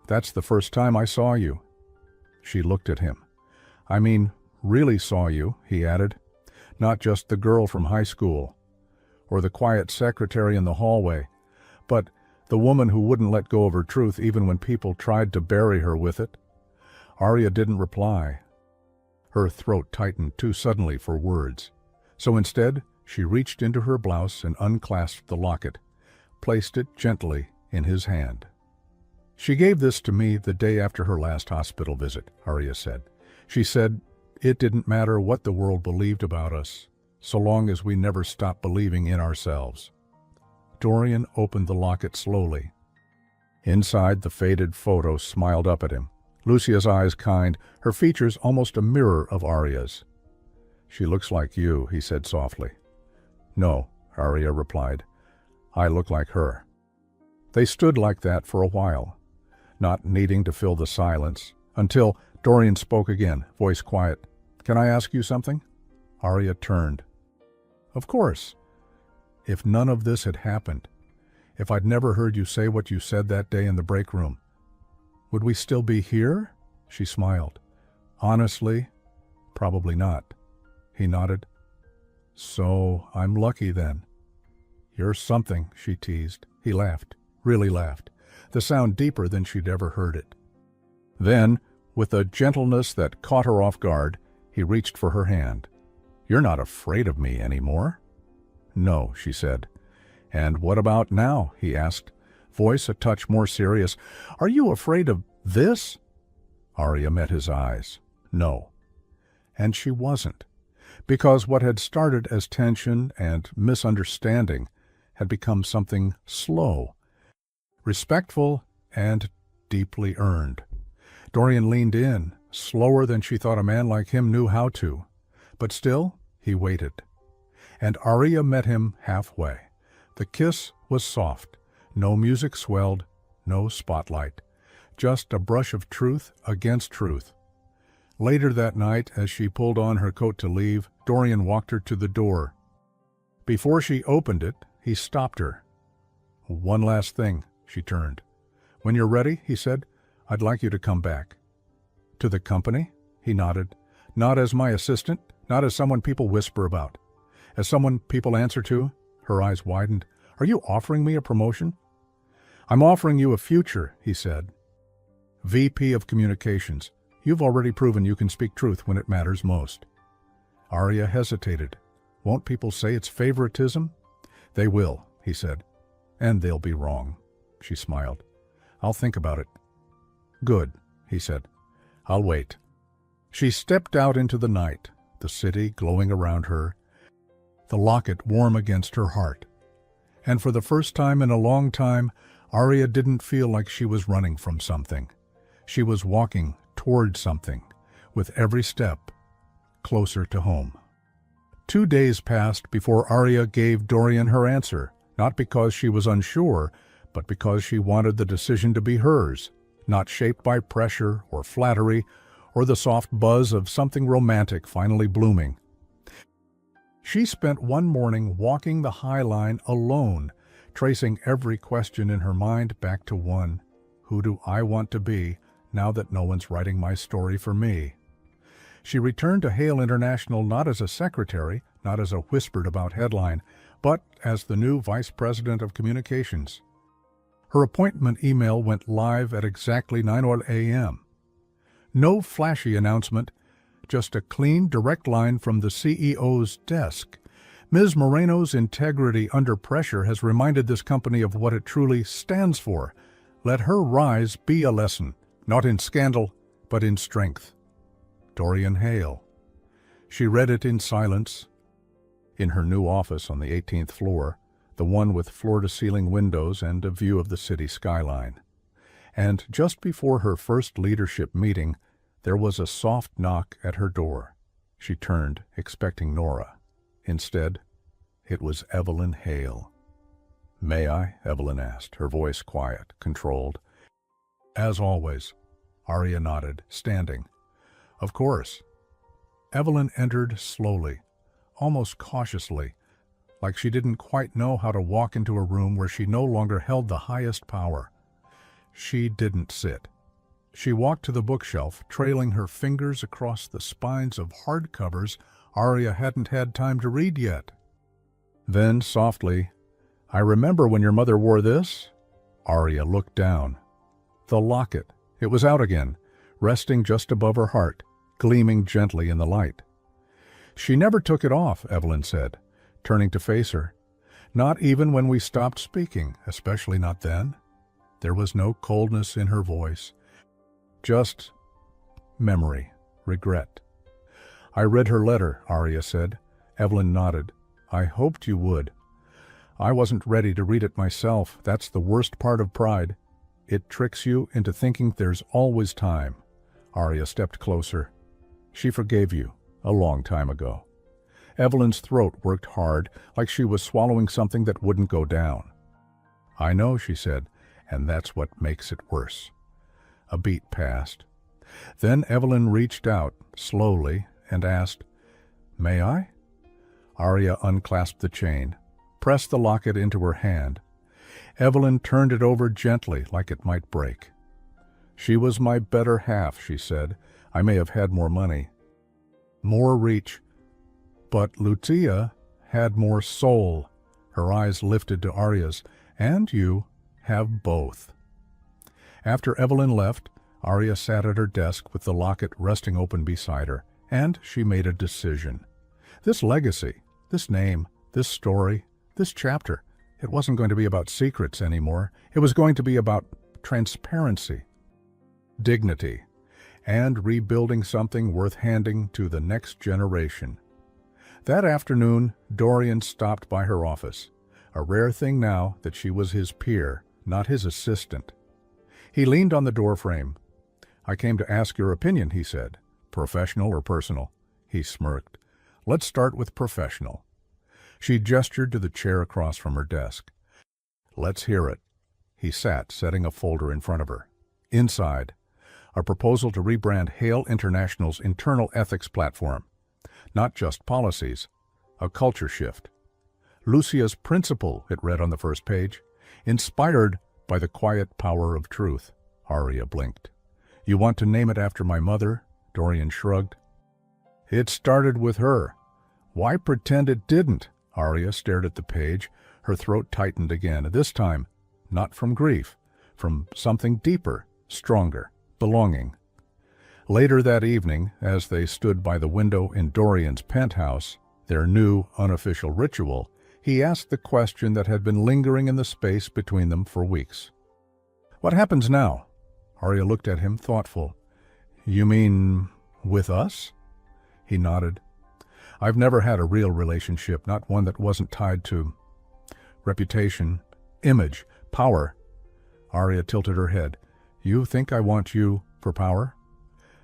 that's the first time I saw you. She looked at him. I mean, really saw you, he added. Not just the girl from high school, or the quiet secretary in the hallway, but the woman who wouldn't let go of her truth even when people tried to bury her with it. Arya didn't reply. Her throat tightened too suddenly for words. So instead, she reached into her blouse and unclasped the locket, placed it gently in his hand. She gave this to me the day after her last hospital visit, Arya said. She said it didn't matter what the world believed about us, so long as we never stopped believing in ourselves. Dorian opened the locket slowly. Inside, the faded photo smiled up at him. Lucia's eyes kind, her features almost a mirror of Arya's. She looks like you, he said softly. No, Arya replied. I look like her. They stood like that for a while, not needing to fill the silence, until Dorian spoke again, voice quiet. Can I ask you something? Arya turned. Of course. If none of this had happened, if I'd never heard you say what you said that day in the break room, would we still be here? She smiled. Honestly, probably not. He nodded. So I'm lucky then. You're something, she teased. He laughed, really laughed, the sound deeper than she'd ever heard it. Then, with a gentleness that caught her off guard, he reached for her hand. You're not afraid of me anymore? No, she said. And what about now? He asked, voice a touch more serious. Are you afraid of this? Arya met his eyes. No. And she wasn't, because what had started as tension and misunderstanding had become something slow, respectful, and deeply earned. Dorian leaned in, slower than she thought a man like him knew how to. But still, he waited. And Arya met him halfway. The kiss was soft. No music swelled, no spotlight. Just a brush of truth against truth. Later that night, as she pulled on her coat to leave, Dorian walked her to the door. Before she opened it, he stopped her. One last thing, she turned. When you're ready, he said, I'd like you to come back. To the company? He nodded. Not as my assistant, not as someone people whisper about. As someone people answer to? Her eyes widened. Are you offering me a promotion? I'm offering you a future, he said. VP of Communications. You've already proven you can speak truth when it matters most. Arya hesitated. Won't people say it's favoritism? They will, he said. And they'll be wrong. She smiled. I'll think about it. Good, he said. I'll wait. She stepped out into the night, the city glowing around her, the locket warm against her heart. And for the first time in a long time, Arya didn't feel like she was running from something. She was walking toward something, with every step closer to home. 2 days passed before Arya gave Dorian her answer, not because she was unsure, but because she wanted the decision to be hers, not shaped by pressure or flattery or the soft buzz of something romantic finally blooming. She spent one morning walking the High Line alone, tracing every question in her mind back to one. Who do I want to be now that no one's writing my story for me? She returned to Hale International not as a secretary, not as a whispered-about headline, but as the new Vice President of Communications. Her appointment email went live at exactly 9:00 a.m. No flashy announcement, just a clean, direct line from the CEO's desk. Ms. Moreno's integrity under pressure has reminded this company of what it truly stands for. Let her rise be a lesson, not in scandal, but in strength. Dorian Hale. She read it in silence. In her new office on the 18th floor, the one with floor-to-ceiling windows and a view of the city skyline. And just before her first leadership meeting, there was a soft knock at her door. She turned, expecting Nora. Instead, it was Evelyn Hale. "May I?" Evelyn asked, her voice quiet, controlled. As always. Arya nodded, standing. Of course. Evelyn entered slowly, almost cautiously, like she didn't quite know how to walk into a room where she no longer held the highest power. She didn't sit. She walked to the bookshelf, trailing her fingers across the spines of hardcovers Arya hadn't had time to read yet. Then, softly, "I remember when your mother wore this?" Arya looked down. The locket. It was out again, resting just above her heart, gleaming gently in the light. "She never took it off," Evelyn said, turning to face her. "Not even when we stopped speaking, especially not then." There was no coldness in her voice, just memory, regret. "I read her letter," Arya said. Evelyn nodded. "I hoped you would. I wasn't ready to read it myself. That's the worst part of pride. It tricks you into thinking there's always time." Arya stepped closer. "She forgave you a long time ago." Evelyn's throat worked hard, like she was swallowing something that wouldn't go down. "I know," she said, "and that's what makes it worse." A beat passed. Then Evelyn reached out, slowly, and asked, "May I?" Arya unclasped the chain, pressed the locket into her hand. Evelyn turned it over gently, like it might break. "She was my better half," she said. "I may have had more money, more reach, but Lucia had more soul." Her eyes lifted to Arya's. "And you have both." After Evelyn left, Arya sat at her desk with the locket resting open beside her, and she made a decision. This legacy, this name, this story, this chapter, it wasn't going to be about secrets anymore. It was going to be about transparency, dignity, and rebuilding something worth handing to the next generation. That afternoon, Dorian stopped by her office, a rare thing now that she was his peer, not his assistant. He leaned on the doorframe. "I came to ask your opinion," he said. "Professional or personal?" He smirked. "Let's start with professional." She gestured to the chair across from her desk. "Let's hear it." He sat, setting a folder in front of her. Inside, a proposal to rebrand Hale International's internal ethics platform. Not just policies, a culture shift. Lucia's principle, it read on the first page, inspired by the quiet power of truth. Arya blinked. "You want to name it after my mother?" Dorian shrugged. "It started with her. Why pretend it didn't?" Arya stared at the page. Her throat tightened again, this time not from grief, from something deeper, stronger, belonging. Later that evening, as they stood by the window in Dorian's penthouse, their new, unofficial ritual, he asked the question that had been lingering in the space between them for weeks. "What happens now?" Arya looked at him, thoughtful. "You mean with us?" He nodded. "I've never had a real relationship, not one that wasn't tied to reputation, image, power." Arya tilted her head. "You think I want you for power?"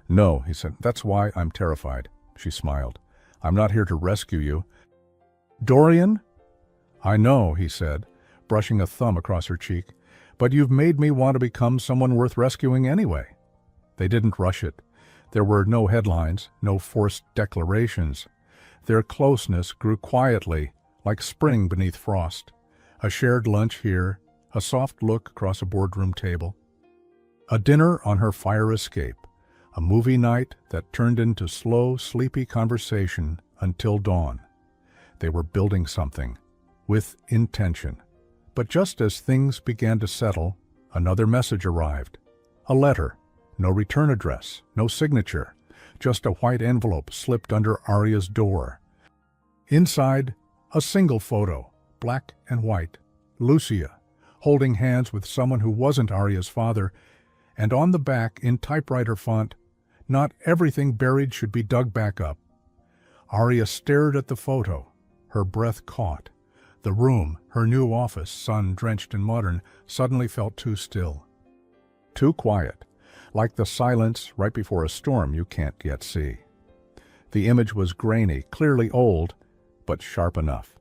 "No," he said. "That's why I'm terrified." She smiled. "I'm not here to rescue you." "Dorian?" "I know," he said, brushing a thumb across her cheek, "but you've made me want to become someone worth rescuing anyway." They didn't rush it. There were no headlines, no forced declarations. Their closeness grew quietly, like spring beneath frost. A shared lunch here, a soft look across a boardroom table. A dinner on her fire escape, a movie night that turned into slow, sleepy conversation until dawn. They were building something, with intention. But just as things began to settle, another message arrived. A letter, no return address, no signature, just a white envelope slipped under Arya's door. Inside, a single photo, black and white, Lucia, holding hands with someone who wasn't Arya's father, and on the back, in typewriter font, "Not everything buried should be dug back up." Arya stared at the photo, her breath caught. The room, her new office, sun-drenched and modern, suddenly felt too still. Too quiet, like the silence right before a storm you can't yet see. The image was grainy, clearly old, but sharp enough.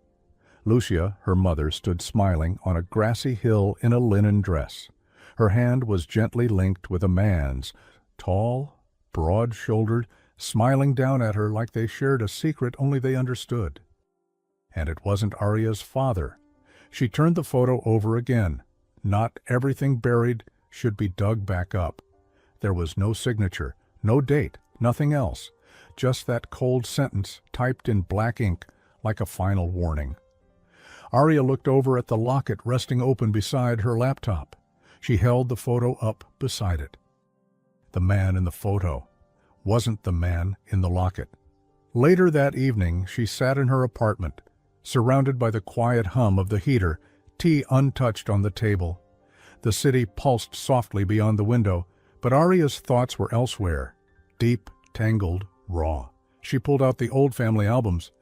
Lucia, her mother, stood smiling on a grassy hill in a linen dress. Her hand was gently linked with a man's, tall, broad-shouldered, smiling down at her like they shared a secret only they understood. And it wasn't Arya's father. She turned the photo over again. Not everything buried should be dug back up. There was no signature, no date, nothing else. Just that cold sentence typed in black ink like a final warning. Arya looked over at the locket resting open beside her laptop. She held the photo up beside it. The man in the photo wasn't the man in the locket. Later that evening, she sat in her apartment, surrounded by the quiet hum of the heater, tea untouched on the table. The city pulsed softly beyond the window, but Arya's thoughts were elsewhere, deep, tangled, raw. She pulled out the old family albums.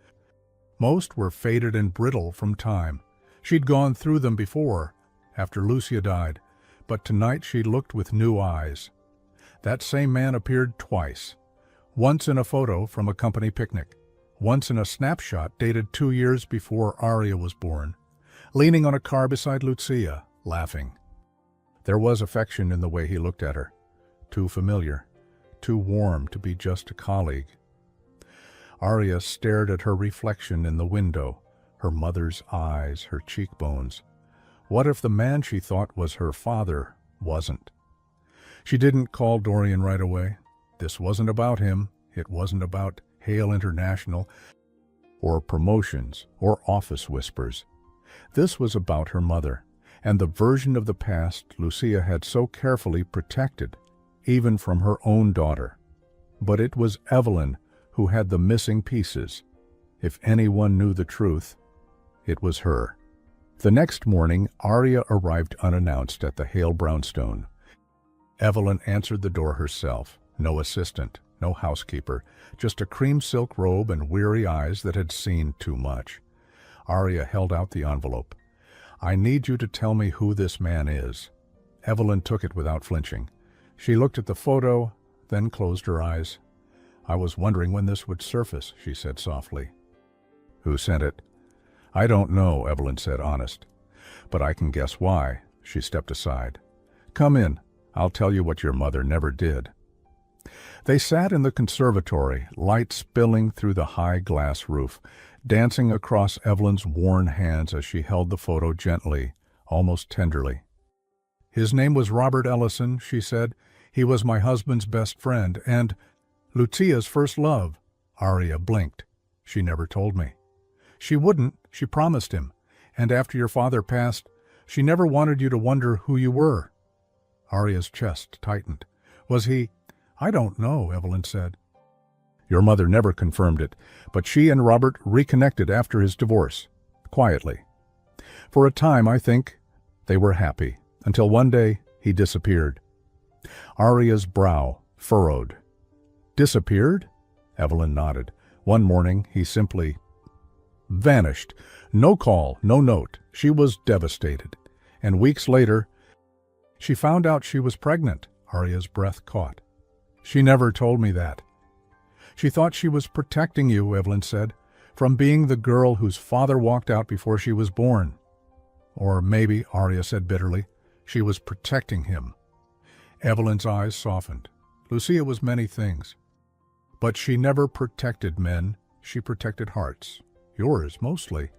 Most were faded and brittle from time. She'd gone through them before, after Lucia died, but tonight she looked with new eyes. That same man appeared twice. Once in a photo from a company picnic, once in a snapshot dated 2 years before Arya was born, leaning on a car beside Lucia, laughing. There was affection in the way he looked at her. Too familiar, too warm to be just a colleague. Arya stared at her reflection in the window, her mother's eyes, her cheekbones. What if the man she thought was her father wasn't? She didn't call Dorian right away. This wasn't about him. It wasn't about Hale International, or promotions, or office whispers. This was about her mother, and the version of the past Lucia had so carefully protected, even from her own daughter. But it was Evelyn who had the missing pieces. If anyone knew the truth, it was her. The next morning, Arya arrived unannounced at the Hale brownstone. Evelyn answered the door herself. No assistant, no housekeeper, just a cream silk robe and weary eyes that had seen too much. Arya held out the envelope. "I need you to tell me who this man is." Evelyn took it without flinching. She looked at the photo, then closed her eyes. "I was wondering when this would surface," she said softly. "Who sent it?" "I don't know," Evelyn said, honest. "But I can guess why." She stepped aside. "Come in. I'll tell you what your mother never did." They sat in the conservatory, light spilling through the high glass roof, dancing across Evelyn's worn hands as she held the photo gently, almost tenderly. "His name was Robert Ellison," she said. "He was my husband's best friend, and Lucia's first love." Arya blinked. "She never told me." "She wouldn't. She promised him. And after your father passed, she never wanted you to wonder who you were." Arya's chest tightened. "Was he—" "I don't know," Evelyn said. "Your mother never confirmed it, but she and Robert reconnected after his divorce, quietly. For a time, I think, they were happy, until one day he disappeared." Arya's brow furrowed. "Disappeared?" Evelyn nodded. "One morning, he simply vanished. No call, no note. She was devastated. And weeks later, she found out she was pregnant." Arya's breath caught. "She never told me that." "She thought she was protecting you," Evelyn said, "from being the girl whose father walked out before she was born." "Or maybe," Arya said bitterly, "she was protecting him." Evelyn's eyes softened. Lucia was many things. But she never protected men. She protected hearts. Yours, mostly.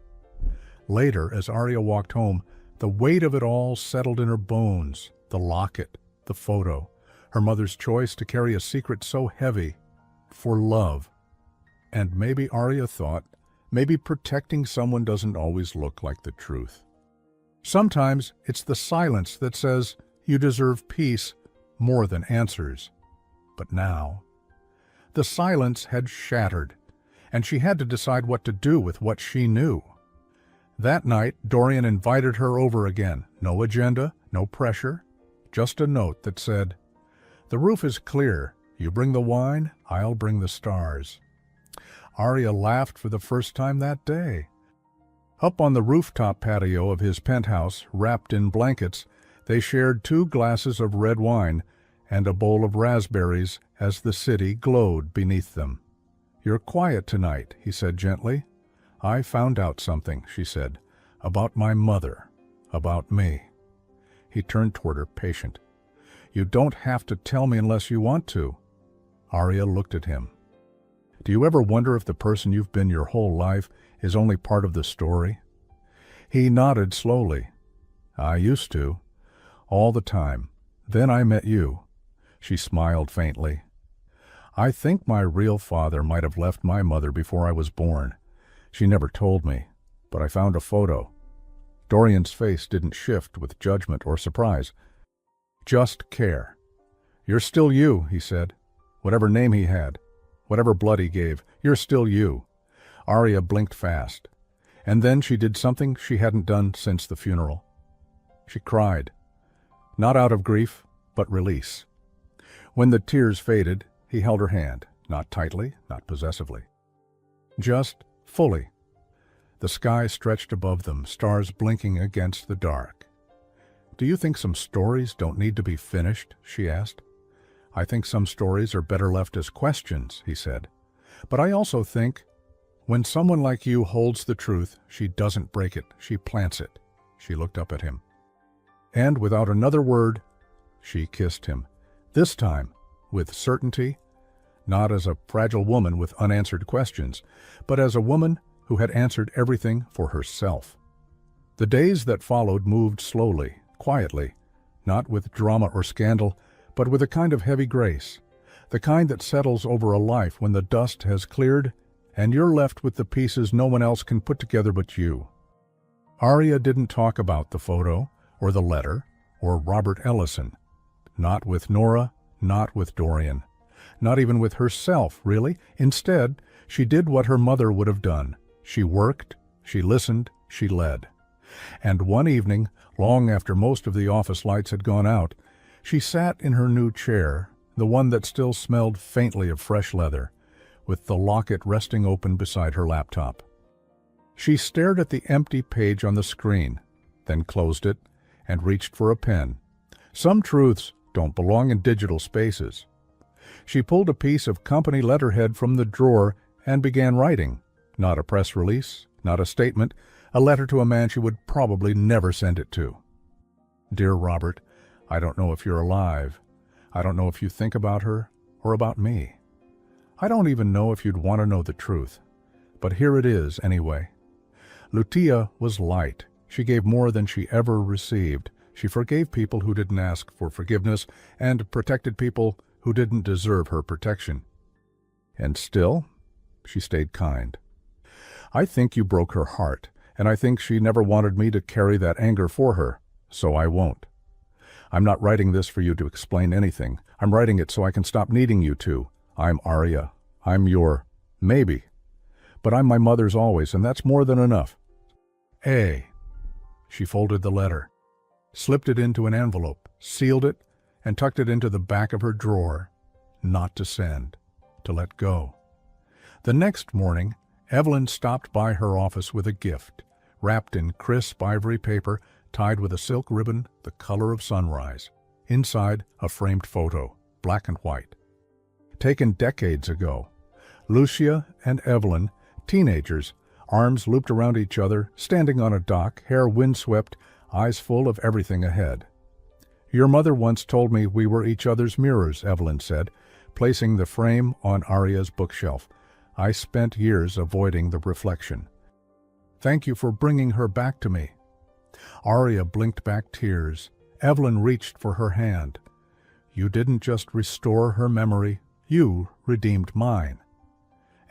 Later, as Arya walked home, the weight of it all settled in her bones. The locket, the photo, her mother's choice to carry a secret so heavy, for love. And maybe Arya thought, maybe protecting someone doesn't always look like the truth. Sometimes it's the silence that says you deserve peace more than answers. But now, the silence had shattered, and she had to decide what to do with what she knew. That night, Dorian invited her over again. No agenda, no pressure, just a note that said, "The roof is clear. You bring the wine, I'll bring the stars." Arya laughed for the first time that day. Up on the rooftop patio of his penthouse, wrapped in blankets, they shared 2 glasses of red wine and a bowl of raspberries as the city glowed beneath them. "You're quiet tonight," he said gently. "I found out something," she said, "about my mother, about me." He turned toward her, patient. You don't have to tell me unless you want to. Arya looked at him. Do you ever wonder if the person you've been your whole life is only part of the story? He nodded slowly. I used to. All the time. Then I met you. She smiled faintly. I think my real father might have left my mother before I was born. She never told me, but I found a photo. Dorian's face didn't shift with judgment or surprise. Just care. You're still you, he said. Whatever name he had, whatever blood he gave, you're still you. Arya blinked fast. And then she did something she hadn't done since the funeral. She cried. Not out of grief, but release. When the tears faded, he held her hand, not tightly, not possessively. Just fully. The sky stretched above them, stars blinking against the dark. Do you think some stories don't need to be finished? She asked. I think some stories are better left as questions, he said. But I also think, when someone like you holds the truth, she doesn't break it, she plants it. She looked up at him. And without another word, she kissed him. This time, with certainty, not as a fragile woman with unanswered questions, but as a woman who had answered everything for herself. The days that followed moved slowly, quietly, not with drama or scandal, but with a kind of heavy grace, the kind that settles over a life when the dust has cleared and you're left with the pieces no one else can put together but you. Arya didn't talk about the photo, or the letter, or Robert Ellison. Not with Nora, not with Dorian. Not even with herself, really. Instead, she did what her mother would have done. She worked, she listened, she led. And one evening, long after most of the office lights had gone out, she sat in her new chair, the one that still smelled faintly of fresh leather, with the locket resting open beside her laptop. She stared at the empty page on the screen, then closed it and reached for a pen. Some truths don't belong in digital spaces. She pulled a piece of company letterhead from the drawer and began writing. Not a press release, not a statement, a letter to a man she would probably never send it to. Dear Robert, I don't know if you're alive. I don't know if you think about her or about me. I don't even know if you'd want to know the truth. But here it is, anyway. Lutia was light. She gave more than she ever received. She forgave people who didn't ask for forgiveness and protected people who didn't deserve her protection. And still, she stayed kind. I think you broke her heart, and I think she never wanted me to carry that anger for her, so I won't. I'm not writing this for you to explain anything. I'm writing it so I can stop needing you to. I'm Arya. I'm your maybe. But I'm my mother's always, and that's more than enough. A. She folded the letter, slipped it into an envelope, sealed it, and tucked it into the back of her drawer. Not to send. To let go. The next morning, Evelyn stopped by her office with a gift, wrapped in crisp ivory paper, tied with a silk ribbon the color of sunrise. Inside, a framed photo, black and white. Taken decades ago. Lucia and Evelyn, teenagers, arms looped around each other, standing on a dock, hair windswept, eyes full of everything ahead. Your mother once told me we were each other's mirrors, Evelyn said, placing the frame on Arya's bookshelf. I spent years avoiding the reflection. Thank you for bringing her back to me. Arya blinked back tears. Evelyn reached for her hand. You didn't just restore her memory, you redeemed mine.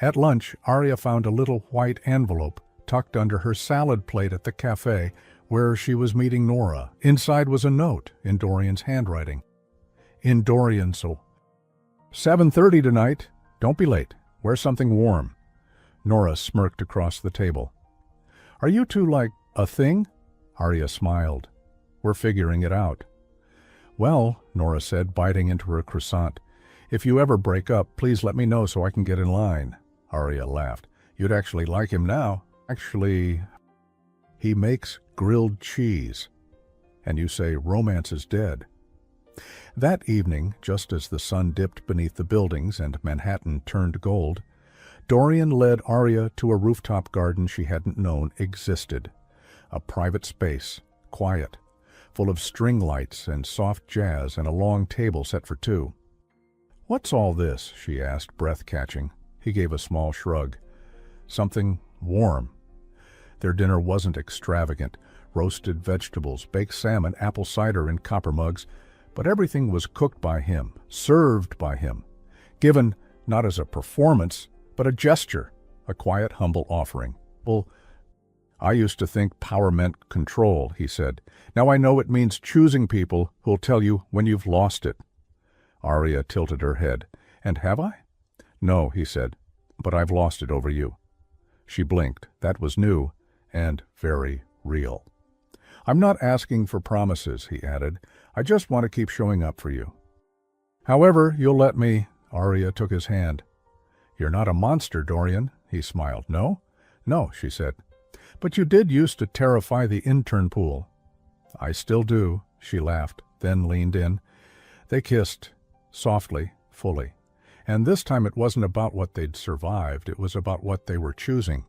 At lunch, Arya found a little white envelope tucked under her salad plate at the cafe where she was meeting Nora. Inside was a note in Dorian's handwriting. In Dorian's, 7:30 tonight. Don't be late. Wear something warm. Nora smirked across the table. Are you two like a thing? Arya smiled. We're figuring it out. Well, Nora said, biting into her croissant, if you ever break up, please let me know so I can get in line. Arya laughed. You'd actually like him now. Actually, he makes grilled cheese. And you say romance is dead. That evening, just as the sun dipped beneath the buildings and Manhattan turned gold, Dorian led Arya to a rooftop garden she hadn't known existed. A private space, quiet, full of string lights and soft jazz and a long table set for two. "What's all this?" she asked, breath-catching. He gave a small shrug. "Something warm." Their dinner wasn't extravagant. Roasted vegetables, baked salmon, apple cider in copper mugs, but everything was cooked by him, served by him, given not as a performance, but a gesture, a quiet, humble offering. "Well, I used to think power meant control," he said. "Now I know it means choosing people who'll tell you when you've lost it." Arya tilted her head. "And have I?" "No," he said, "but I've lost it over you." She blinked. That was new and very real. "I'm not asking for promises," he added. "I just want to keep showing up for you. However, you'll let me—" Arya took his hand. "You're not a monster, Dorian," he smiled. "No?" "No," she said. "But you did used to terrify the intern pool." "I still do," she laughed, then leaned in. They kissed, softly, fully. And this time it wasn't about what they'd survived, it was about what they were choosing.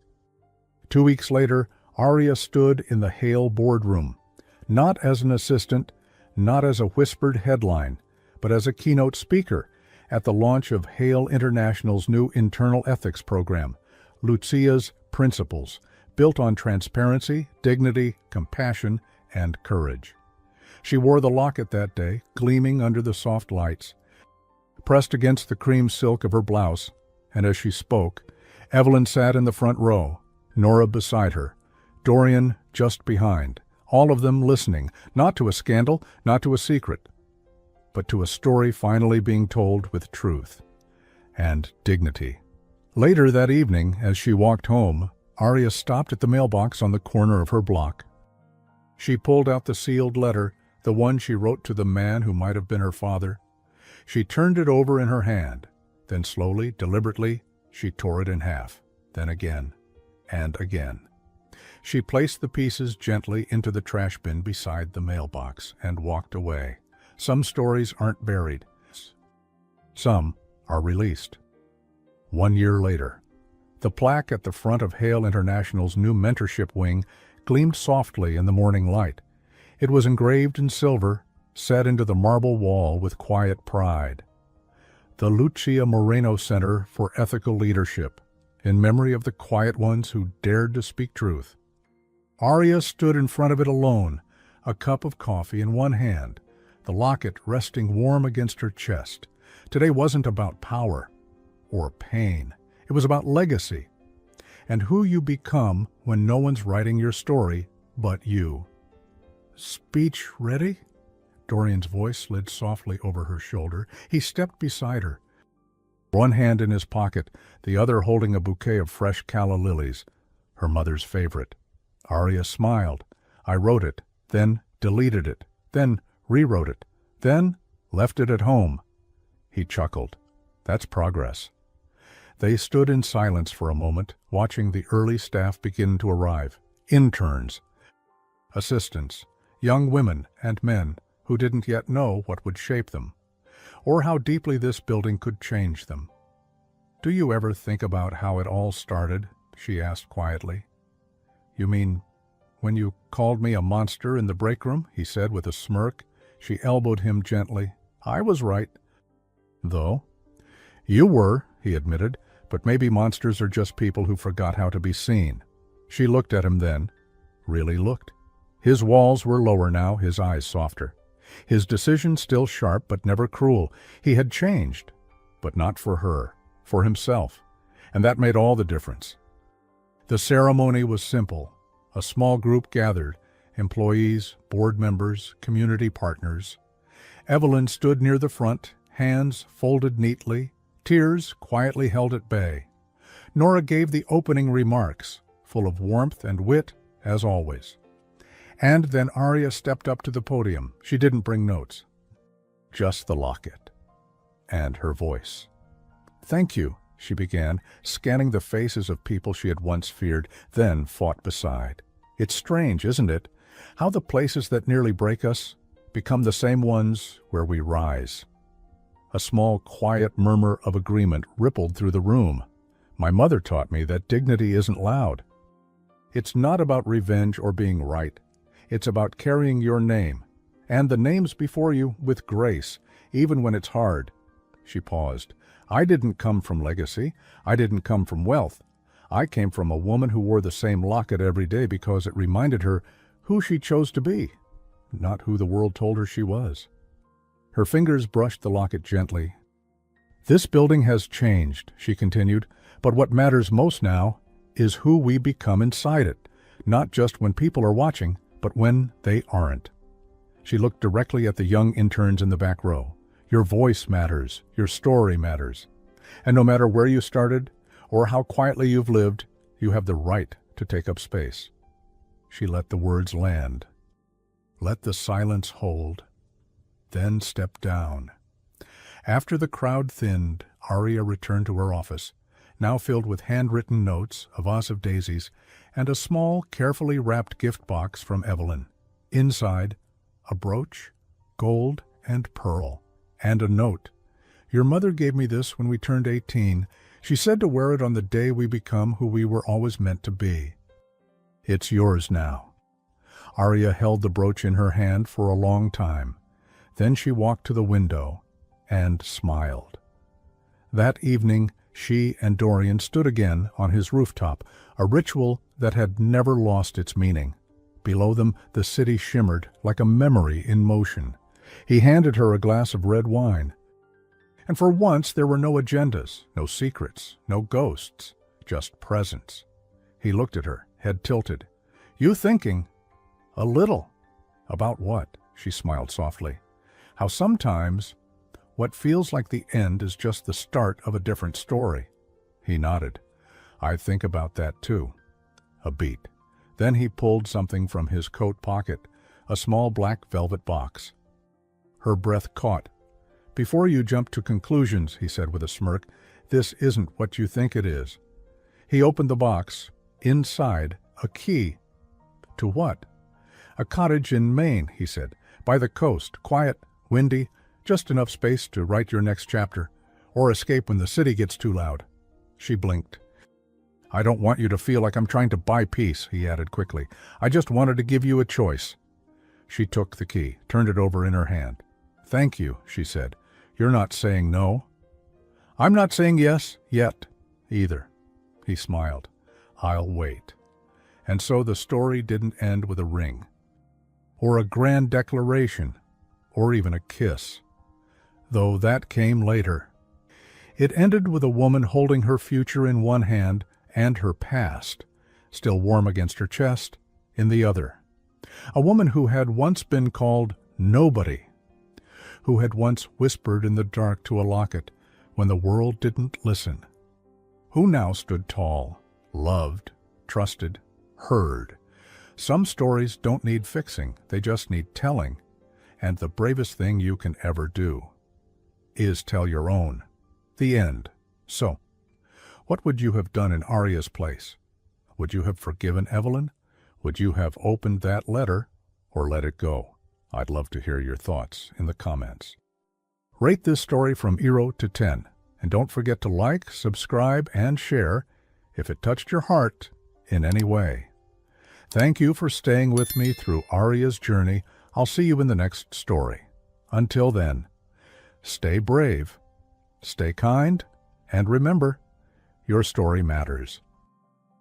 2 weeks later, Arya stood in the Hale boardroom, not as an assistant, not as a whispered headline, but as a keynote speaker at the launch of Hale International's new internal ethics program, Lucia's Principles, built on transparency, dignity, compassion, and courage. She wore the locket that day, gleaming under the soft lights, pressed against the cream silk of her blouse, and as she spoke, Evelyn sat in the front row, Nora beside her, Dorian just behind, all of them listening, not to a scandal, not to a secret, but to a story finally being told with truth and dignity. Later that evening, as she walked home, Arya stopped at the mailbox on the corner of her block. She pulled out the sealed letter, the one she wrote to the man who might have been her father. She turned it over in her hand. Then slowly, deliberately, she tore it in half, then again, and again. She placed the pieces gently into the trash bin beside the mailbox and walked away. Some stories aren't buried. Some are released. 1 year later, the plaque at the front of Hale International's new mentorship wing gleamed softly in the morning light. It was engraved in silver, set into the marble wall with quiet pride. The Lucia Moreno Center for Ethical Leadership, in memory of the quiet ones who dared to speak truth. Arya stood in front of it alone, a cup of coffee in one hand, the locket resting warm against her chest. Today wasn't about power or pain. It was about legacy and who you become when no one's writing your story but you. "Speech ready?" Dorian's voice slid softly over her shoulder. He stepped beside her, one hand in his pocket, the other holding a bouquet of fresh calla lilies, her mother's favorite. Arya smiled. "I wrote it, then deleted it, then rewrote it, then left it at home." He chuckled. "That's progress." They stood in silence for a moment, watching the early staff begin to arrive. Interns, assistants, young women and men who didn't yet know what would shape them, or how deeply this building could change them. "Do you ever think about how it all started?" she asked quietly. "You mean when you called me a monster in the break room?" he said with a smirk. She elbowed him gently. "I was right." "Though?" "You were," he admitted, "but maybe monsters are just people who forgot how to be seen." She looked at him then, really looked. His walls were lower now, his eyes softer. His decision still sharp but never cruel. He had changed, but not for her, for himself, and that made all the difference. The ceremony was simple. A small group gathered, employees, board members, community partners. Evelyn stood near the front, hands folded neatly, tears quietly held at bay. Nora gave the opening remarks, full of warmth and wit, as always. And then Arya stepped up to the podium. She didn't bring notes. Just the locket. And her voice. "Thank you," she began, scanning the faces of people she had once feared, then fought beside. "It's strange, isn't it, how the places that nearly break us become the same ones where we rise." A small, quiet murmur of agreement rippled through the room. "My mother taught me that dignity isn't loud. It's not about revenge or being right. It's about carrying your name, and the names before you with grace, even when it's hard." She paused. "I didn't come from legacy. I didn't come from wealth. I came from a woman who wore the same locket every day because it reminded her who she chose to be, not who the world told her she was." Her fingers brushed the locket gently. "This building has changed," she continued, "but what matters most now is who we become inside it, not just when people are watching, but when they aren't." She looked directly at the young interns in the back row. "Your voice matters. Your story matters. And no matter where you started or how quietly you've lived, you have the right to take up space." She let the words land. Let the silence hold. Then step down. After the crowd thinned, Aria returned to her office, now filled with handwritten notes, a vase of daisies, and a small, carefully wrapped gift box from Evelyn. Inside, a brooch, gold and pearl, and a note. "Your mother gave me this when we turned 18. She said to wear it on the day we become who we were always meant to be. It's yours now." Aria held the brooch in her hand for a long time. Then she walked to the window and smiled. That evening, she and Dorian stood again on his rooftop, a ritual that had never lost its meaning. Below them, the city shimmered like a memory in motion. He handed her a glass of red wine. And for once, there were no agendas, no secrets, no ghosts, just presence. He looked at her, head tilted. "You thinking?" "A little." "About what?" She smiled softly. "How sometimes what feels like the end is just the start of a different story." He nodded. "I think about that too." A beat. Then he pulled something from his coat pocket, a small black velvet box. Her breath caught. "Before you jump to conclusions," he said with a smirk, "this isn't what you think it is." He opened the box. Inside, a key. "To what?" "A cottage in Maine," he said. "By the coast, quiet, windy, just enough space to write your next chapter, or escape when the city gets too loud." She blinked. "I don't want you to feel like I'm trying to buy peace," he added quickly. "I just wanted to give you a choice." She took the key, turned it over in her hand. "Thank you," she said. "You're not saying no?" "I'm not saying yes, yet, either." He smiled. "I'll wait." And so the story didn't end with a ring, or a grand declaration, or even a kiss, though that came later. It ended with a woman holding her future in one hand and her past, still warm against her chest, in the other. A woman who had once been called nobody, who had once whispered in the dark to a locket when the world didn't listen, who now stood tall, loved, trusted, heard. Some stories don't need fixing, they just need telling, and the bravest thing you can ever do is tell your own. The end. So, what would you have done in Aria's place? Would you have forgiven Evelyn? Would you have opened that letter or let it go? I'd love to hear your thoughts in the comments. Rate this story from 0 to 10, and don't forget to like, subscribe, and share if it touched your heart in any way. Thank you for staying with me through Aria's journey. I'll see you in the next story. Until then, stay brave, stay kind, and remember, your story matters.